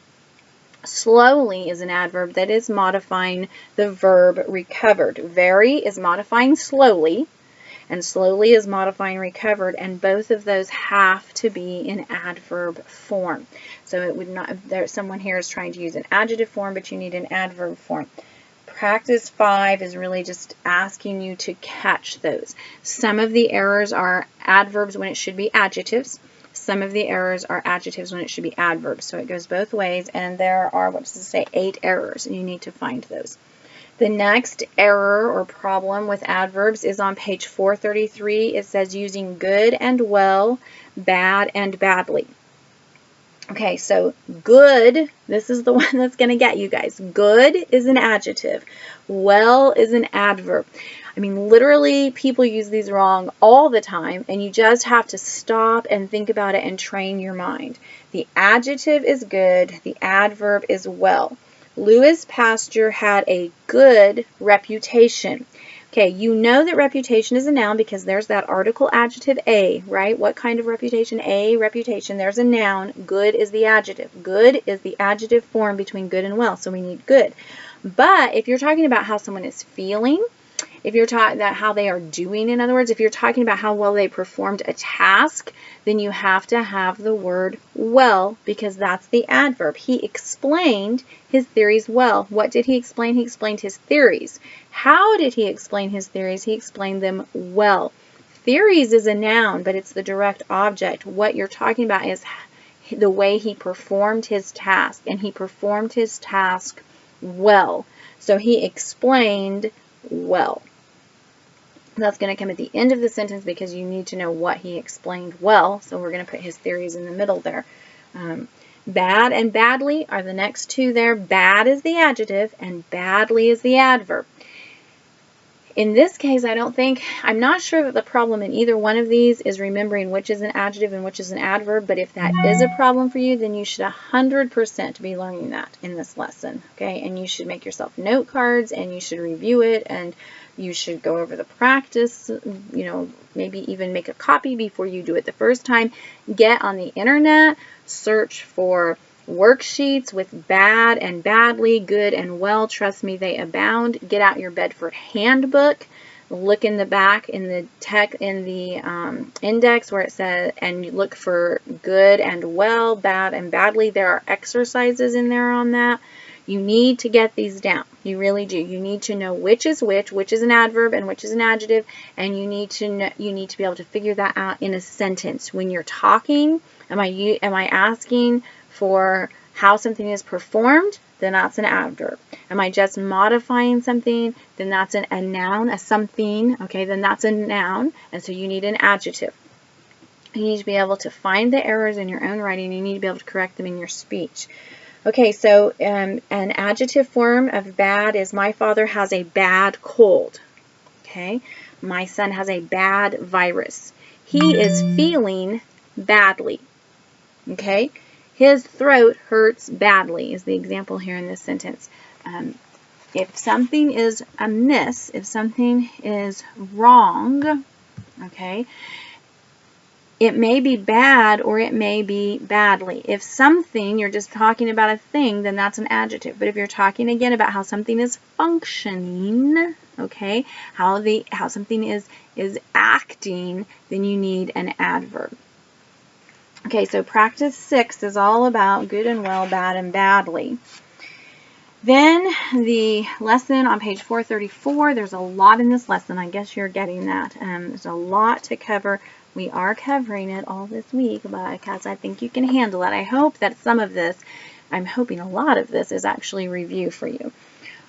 Slowly is an adverb that is modifying the verb recovered. Very is modifying slowly, and slowly is modifying recovered, and both of those have to be in adverb form. So it would not, someone here is trying to use an adjective form, but you need an adverb form. Practice 5 is really just asking you to catch those. Some of the errors are adverbs when it should be adjectives. Some of the errors are adjectives when it should be adverbs. So it goes both ways, and there are, 8 errors, and you need to find those. The next error or problem with adverbs is on page 433. It says using good and well, bad and badly. Okay, so good, this is the one that's going to get you guys. Good is an adjective. Well is an adverb. I mean, literally, people use these wrong all the time, and you just have to stop and think about it and train your mind. The adjective is good. The adverb is well. Louis Pasteur had a good reputation. Okay, you know that reputation is a noun because there's that article adjective a, right? What kind of reputation? A, reputation. There's a noun. Good is the adjective. Good is the adjective form between good and well, so we need good. But if you're talking about how someone is feeling, if you're talking about how they are doing, in other words, if you're talking about how well they performed a task, then you have to have the word well, because that's the adverb. He explained his theories well. What did he explain? He explained his theories. How did he explain his theories? He explained them well. Theories is a noun, but it's the direct object. What you're talking about is the way he performed his task, and he performed his task well. So he explained well. That's going to come at the end of the sentence because you need to know what he explained well. So we're going to put his theories in the middle there. Bad and badly are the next two there. Bad is the adjective and badly is the adverb. In this case, I'm not sure that the problem in either one of these is remembering which is an adjective and which is an adverb, but if that is a problem for you, then you should 100% be learning that in this lesson, okay? And you should make yourself note cards, and you should review it, and You should go over the practice, maybe even make a copy before you do it the first time. Get on the internet, search for worksheets with bad and badly, good and well. Trust me, they abound. Get out your Bedford Handbook. Look in the back in the index where it says, and you look for good and well, bad and badly. There are exercises in there on that. You need to get these down. You really do. You need to know which is an adverb and which is an adjective, and you need to be able to figure that out in a sentence. When you're talking, am I asking for how something is performed? Then that's an adverb. Am I just modifying something? Then that's a noun, a something. Okay, then that's a noun, and so you need an adjective. You need to be able to find the errors in your own writing. You need to be able to correct them in your speech. Okay, so an adjective form of bad is my father has a bad cold. Okay, my son has a bad virus. He is feeling badly. Okay, his throat hurts badly is the example here in this sentence. If something is amiss, if something is wrong, okay, it may be bad or it may be badly. If something, you're just talking about a thing, then that's an adjective. But if you're talking again about how something is functioning, okay, how something is acting, then you need an adverb. Okay, so practice 6 is all about good and well, bad and badly. Then the lesson on page 434, there's a lot in this lesson. I guess you're getting that. There's a lot to cover. We are covering it all this week because I think you can handle it. I hope that I'm hoping a lot of this is actually review for you.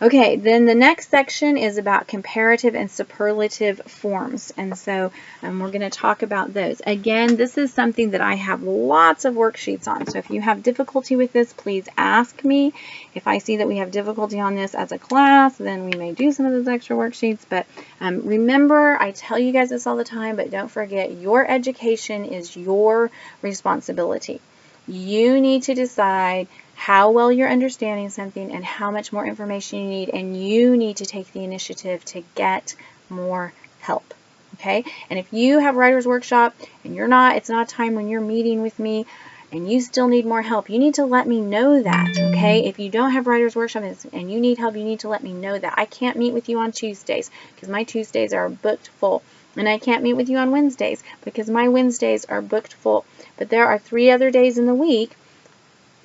Okay, then the next section is about comparative and superlative forms, and so we're going to talk about those. Again, this is something that I have lots of worksheets on, so if you have difficulty with this, please ask me. If I see that we have difficulty on this as a class, then we may do some of those extra worksheets, but remember, I tell you guys this all the time, but don't forget, your education is your responsibility. You need to decide how well you're understanding something and how much more information you need, and you need to take the initiative to get more help. Okay? And if you have writer's workshop and it's not time when you're meeting with me and you still need more help, you need to let me know that. Okay? If you don't have writer's workshop and you need help, you need to let me know that. I can't meet with you on Tuesdays because my Tuesdays are booked full. And I can't meet with you on Wednesdays because my Wednesdays are booked full. But there are 3 other days in the week,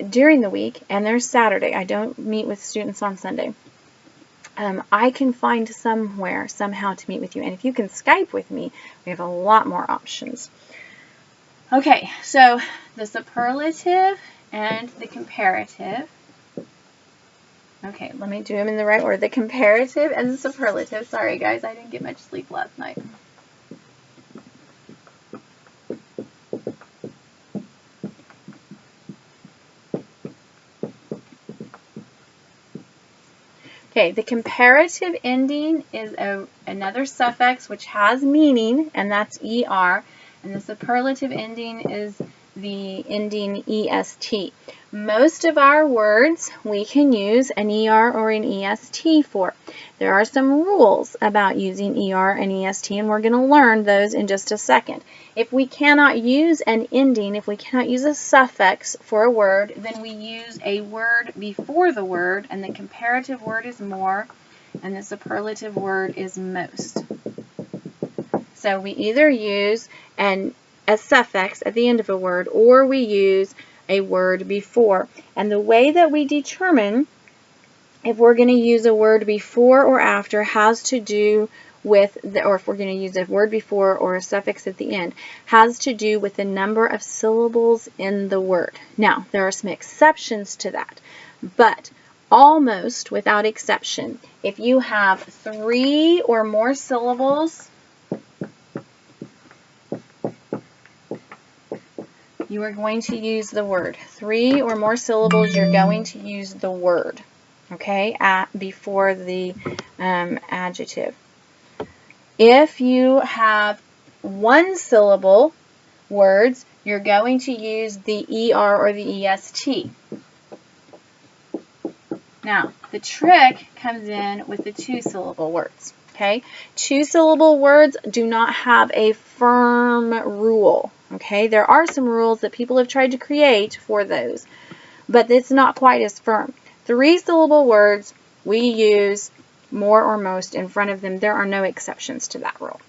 during the week, and there's Saturday. I don't meet with students on Sunday. I can find somewhere, somehow to meet with you. And if you can Skype with me, we have a lot more options. Okay, so the superlative and the comparative. Okay, let me do them in the right order. The comparative and the superlative. Sorry, guys, I didn't get much sleep last night. Okay, the comparative ending is another suffix which has meaning, and that's ER, and the superlative ending is the ending EST. Most of our words we can use an ER or an EST for. There are some rules about using ER and EST, and we're going to learn those in just a second. If we cannot use an ending, if we cannot use a suffix for a word, then we use a word before the word, and the comparative word is more, and the superlative word is most. So we either use a suffix at the end of a word, or we use a word before. And the way that we determine if we're going to use a word before or after has to do with, or if we're going to use a word before or a suffix at the end, has to do with the number of syllables in the word. Now, there are some exceptions to that, but almost without exception, if you have 3 or more syllables, you are going to use the word. 3 or more syllables, you're going to use the word, okay, before the adjective. If you have 1 syllable words, you're going to use the ER or the EST. Now, the trick comes in with the 2 syllable words. Okay, 2-syllable words do not have a firm rule. Okay, there are some rules that people have tried to create for those, but it's not quite as firm. 3-syllable words, we use more or most in front of them. There are no exceptions to that rule.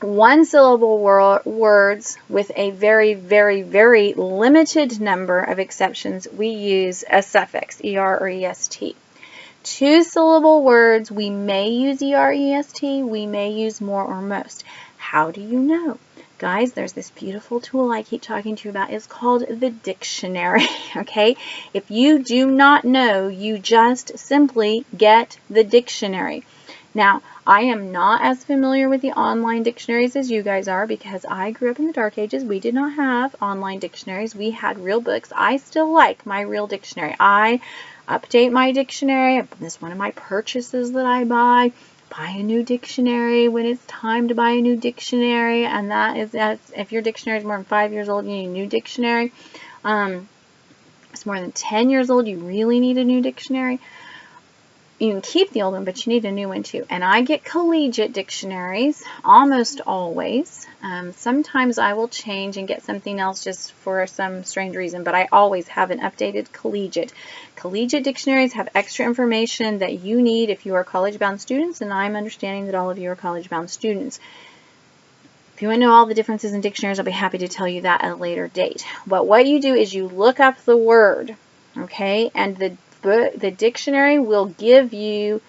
1-syllable words with a very, very, very limited number of exceptions, we use a suffix, er or est. 2-syllable words, we may use er, est, we may use more or most. How do you know? Guys, there's this beautiful tool I keep talking to you about. It's called the dictionary, okay? If you do not know, you just simply get the dictionary. Now, I am not as familiar with the online dictionaries as you guys are because I grew up in the dark ages. We did not have online dictionaries. We had real books. I still like my real dictionary. I update my dictionary. It's one of my purchases that I buy. Buy a new dictionary when it's time to buy a new dictionary, and that's if your dictionary is more than 5 years old, you need a new dictionary. It's more than 10 years old, you really need a new dictionary. You can keep the old one, but you need a new one too. And I get collegiate dictionaries almost always. Sometimes I will change and get something else just for some strange reason, but I always have an updated collegiate. Collegiate dictionaries have extra information that you need if you are college-bound students, and I'm understanding that all of you are college-bound students. If you want to know all the differences in dictionaries, I'll be happy to tell you that at a later date. But what you do is you look up the word, okay, and the dictionary will give you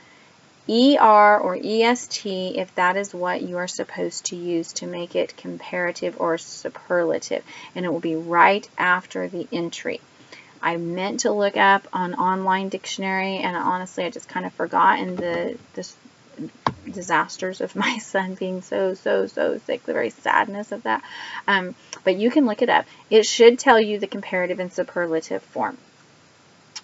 ER or EST if that is what you are supposed to use to make it comparative or superlative, and it will be right after the entry. I meant to look up an online dictionary, and honestly I just kind of forgot in the disasters of my son being so sick, the very sadness of that. But you can look it up. It should tell you the comparative and superlative form.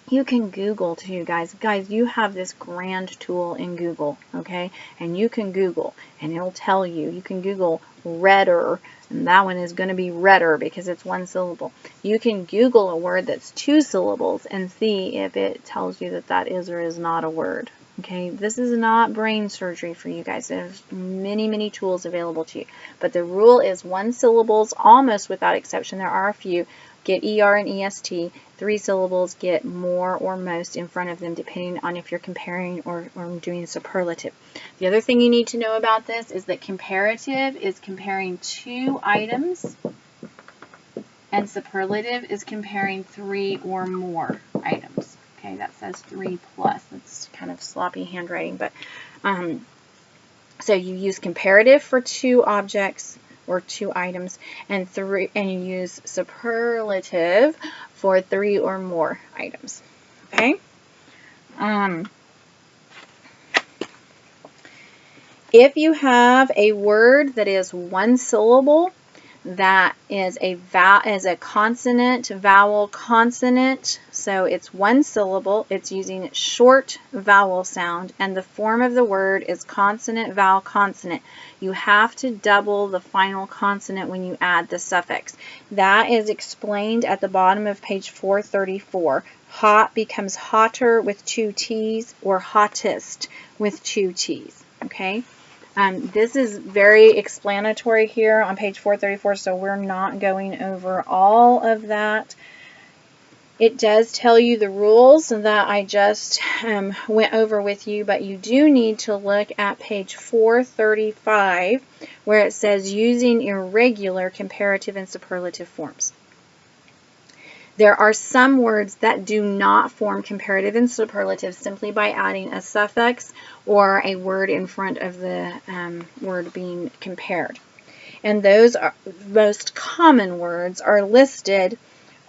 You can Google too, guys. Guys, you have this grand tool in Google, okay? And you can Google, and it'll tell you. You can Google redder, and that one is going to be redder because it's 1 syllable. You can Google a word that's 2 syllables and see if it tells you that that is or is not a word. Okay, this is not brain surgery for you guys. There's many tools available to you. But the rule is 1 syllables, almost without exception. There are a few. Get ER and EST. 3 syllables, get more or most in front of them, depending on if you're comparing or doing superlative. The other thing you need to know about this is that comparative is comparing 2 items, and superlative is comparing 3 or more items. Okay, that says 3 plus. That's kind of sloppy handwriting, but so you use comparative for 2 objects or 2 items, and you use superlative for 3 or more items. Okay. If you have a word that is 1 syllable, that is a consonant, vowel, consonant. So it's 1 syllable. It's using short vowel sound, and the form of the word is consonant, vowel, consonant. You have to double the final consonant when you add the suffix. That is explained at the bottom of page 434. Hot becomes hotter with 2 T's, or hottest with 2 T's. Okay. This is very explanatory here on page 434, so we're not going over all of that. It does tell you the rules that I just went over with you, but you do need to look at page 435 where it says using irregular comparative and superlative forms. There are some words that do not form comparative and superlative simply by adding a suffix or a word in front of the word being compared. And those most common words are listed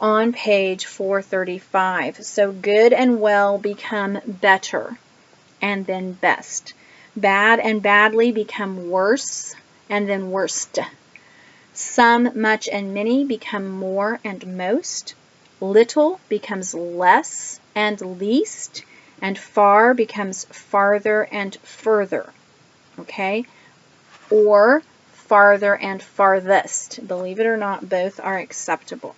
on page 435. So good and well become better and then best. Bad and badly become worse and then worst. Some, much, and many become more and most. Little becomes less and least, and far becomes farther and further, okay? Or farther and farthest. Believe it or not, both are acceptable.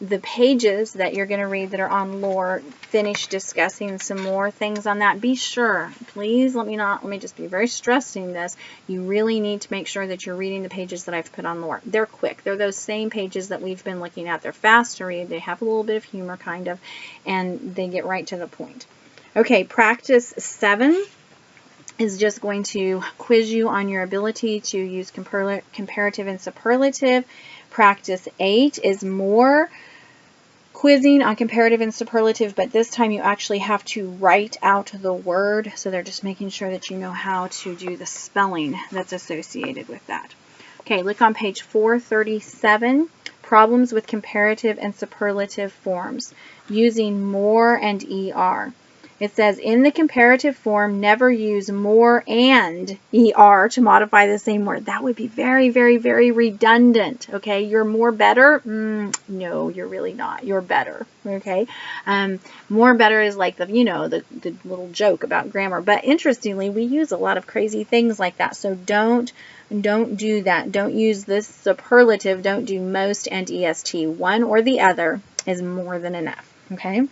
the pages that you're going to read that are on lore finish discussing some more things on that, be sure, please let me just be very stressing this. You really need to make sure that you're reading the pages that I've put on lore. They're quick. They're those same pages that we've been looking at. They're fast to read. They have a little bit of humor, kind of, and they get right to the point. Okay, practice 7 is just going to quiz you on your ability to use comparative and superlative. Practice 8 is more quizzing on comparative and superlative, but this time you actually have to write out the word, so they're just making sure that you know how to do the spelling that's associated with that. Okay, look on page 437, problems with comparative and superlative forms, using more and ER. It says, in the comparative form, never use more and ER to modify the same word. That would be very, very, very redundant, okay? You're more better? No, you're really not. You're better, okay? More better is like the, you know, the little joke about grammar. But interestingly, we use a lot of crazy things like that. So don't do that. Don't use this superlative. Don't do most and EST. One or the other is more than enough, okay?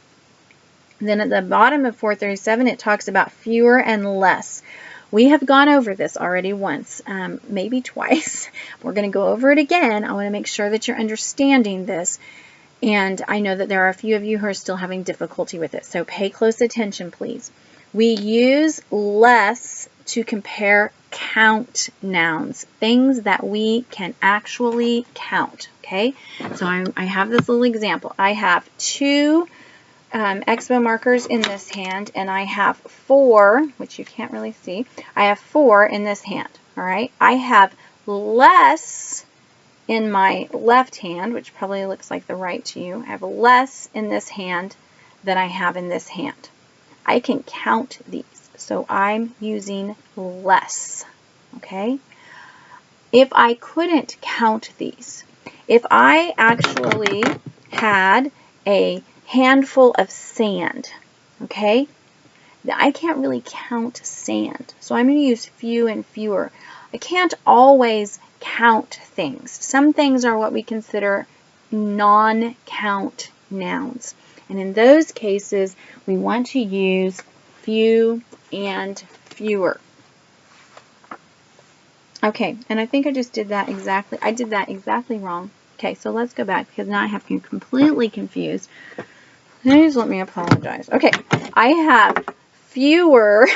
Then at the bottom of 437, it talks about fewer and less. We have gone over this already once, maybe twice. We're going to go over it again. I want to make sure that you're understanding this. And I know that there are a few of you who are still having difficulty with it. So pay close attention, please. We use less to compare count nouns, things that we can actually count, okay? So I have this little example. I have 2 expo markers in this hand, and I have 4, which you can't really see. I have 4 in this hand, all right? I have less in my left hand, which probably looks like the right to you. I have less in this hand than I have in this hand. I can count these, so I'm using less, okay? If I couldn't count these, if I actually had a handful of sand, okay? I can't really count sand, so I'm going to use few and fewer. I can't always count things. Some things are what we consider non-count nouns, and in those cases, we want to use few and fewer. Okay, and I think I just did that exactly. I did that exactly wrong. Okay, so let's go back because now I have been completely confused. Please let me apologize. Okay, I have fewer,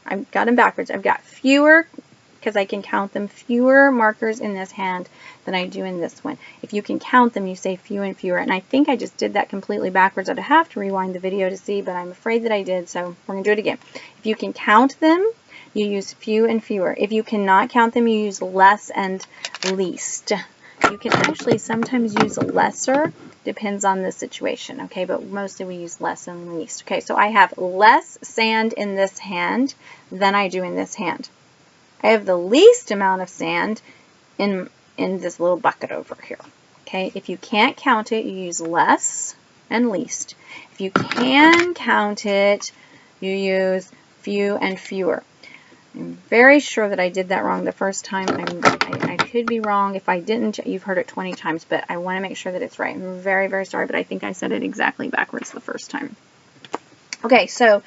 I've got them backwards. I've got fewer, because I can count them, fewer markers in this hand than I do in this one. If you can count them, you say few and fewer. And I think I just did that completely backwards. I'd have to rewind the video to see, but I'm afraid that I did, so we're going to do it again. If you can count them, you use few and fewer. If you cannot count them, you use less and least. You can actually sometimes use lesser, depends on the situation, okay, but mostly we use less and least. Okay, so I have less sand in this hand than I do in this hand. I have the least amount of sand in this little bucket over here. Okay, if you can't count it, you use less and least. If you can count it, you use few and fewer. I'm very sure that I did that wrong the first time. I could be wrong. If I didn't, you've heard it 20 times, but I want to make sure that it's right. I'm very, very sorry, but I think I said it exactly backwards the first time. Okay, so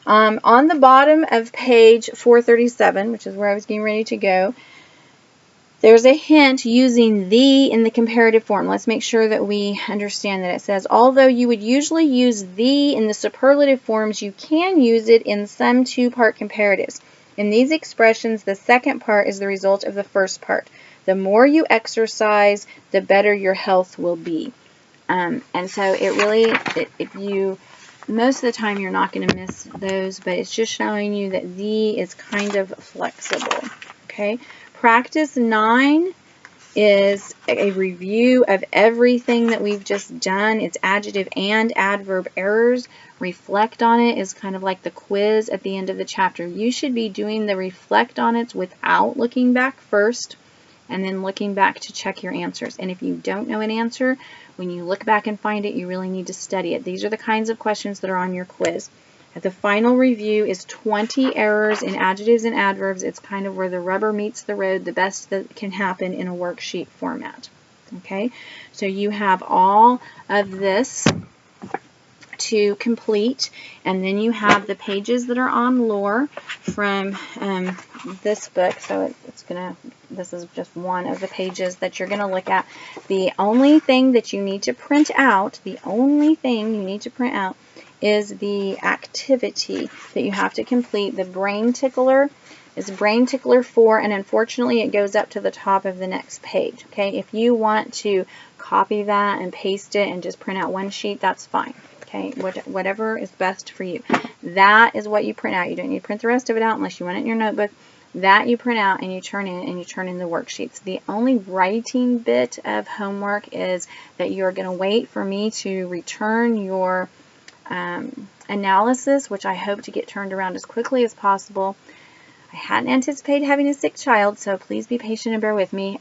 on the bottom of page 437, which is where I was getting ready to go, there's a hint using the in the comparative form. Let's make sure that we understand that it says, although you would usually use the in the superlative forms, you can use it in some 2-part comparatives. In these expressions, the second part is the result of the first part. The more you exercise, the better your health will be. And so it really, most of the time you're not going to miss those, but it's just showing you that the is kind of flexible. Okay. Practice 9 is a review of everything that we've just done. It's adjective and adverb errors. Reflect on it is kind of like the quiz at the end of the chapter. You should be doing the reflect on it without looking back first, and then looking back to check your answers. And if you don't know an answer, when you look back and find it, you really need to study it. These are the kinds of questions that are on your quiz. At the final review is 20 errors in adjectives and adverbs. It's kind of where the rubber meets the road, the best that can happen in a worksheet format. Okay, so you have all of this to complete, and then you have the pages that are on lore from this book. So this is just one of the pages that you're going to look at. The only thing that you need to print out, is the activity that you have to complete. The Brain Tickler is Brain Tickler 4, and unfortunately it goes up to the top of the next page. Okay, if you want to copy that and paste it and just print out one sheet, that's fine. Okay, whatever is best for you. That is what you print out. You don't need to print the rest of it out unless you want it in your notebook. That you print out and you turn in, the worksheets. The only writing bit of homework is that you're going to wait for me to return your analysis, which I hope to get turned around as quickly as possible. I hadn't anticipated having a sick child, so please be patient and bear with me.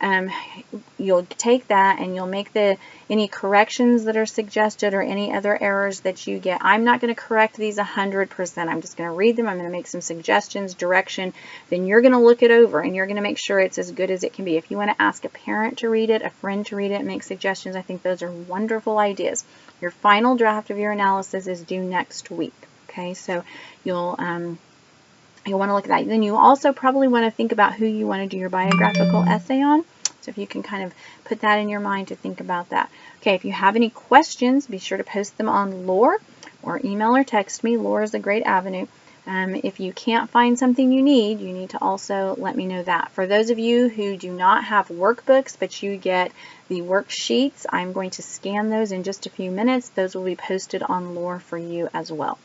You'll take that and you'll make any corrections that are suggested or any other errors that you get. I'm not going to correct these 100%. I'm just going to read them. I'm going to make some suggestions, direction. Then you're going to look it over and you're going to make sure it's as good as it can be. If you want to ask a parent to read it, a friend to read it, and make suggestions, I think those are wonderful ideas. Your final draft of your analysis is due next week. Okay, so you'll want to look at that. Then you also probably want to think about who you want to do your biographical essay on. So if you can kind of put that in your mind to think about that. Okay, if you have any questions, be sure to post them on Lore or email or text me. Lore is a great avenue. If you can't find something you need to also let me know that. For those of you who do not have workbooks, but you get the worksheets, I'm going to scan those in just a few minutes. Those will be posted on Lore for you as well.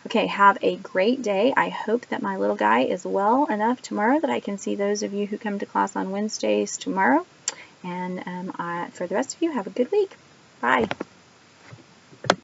Okay, have a great day. I hope that my little guy is well enough tomorrow that I can see those of you who come to class on Wednesdays tomorrow. And for the rest of you, have a good week. Bye.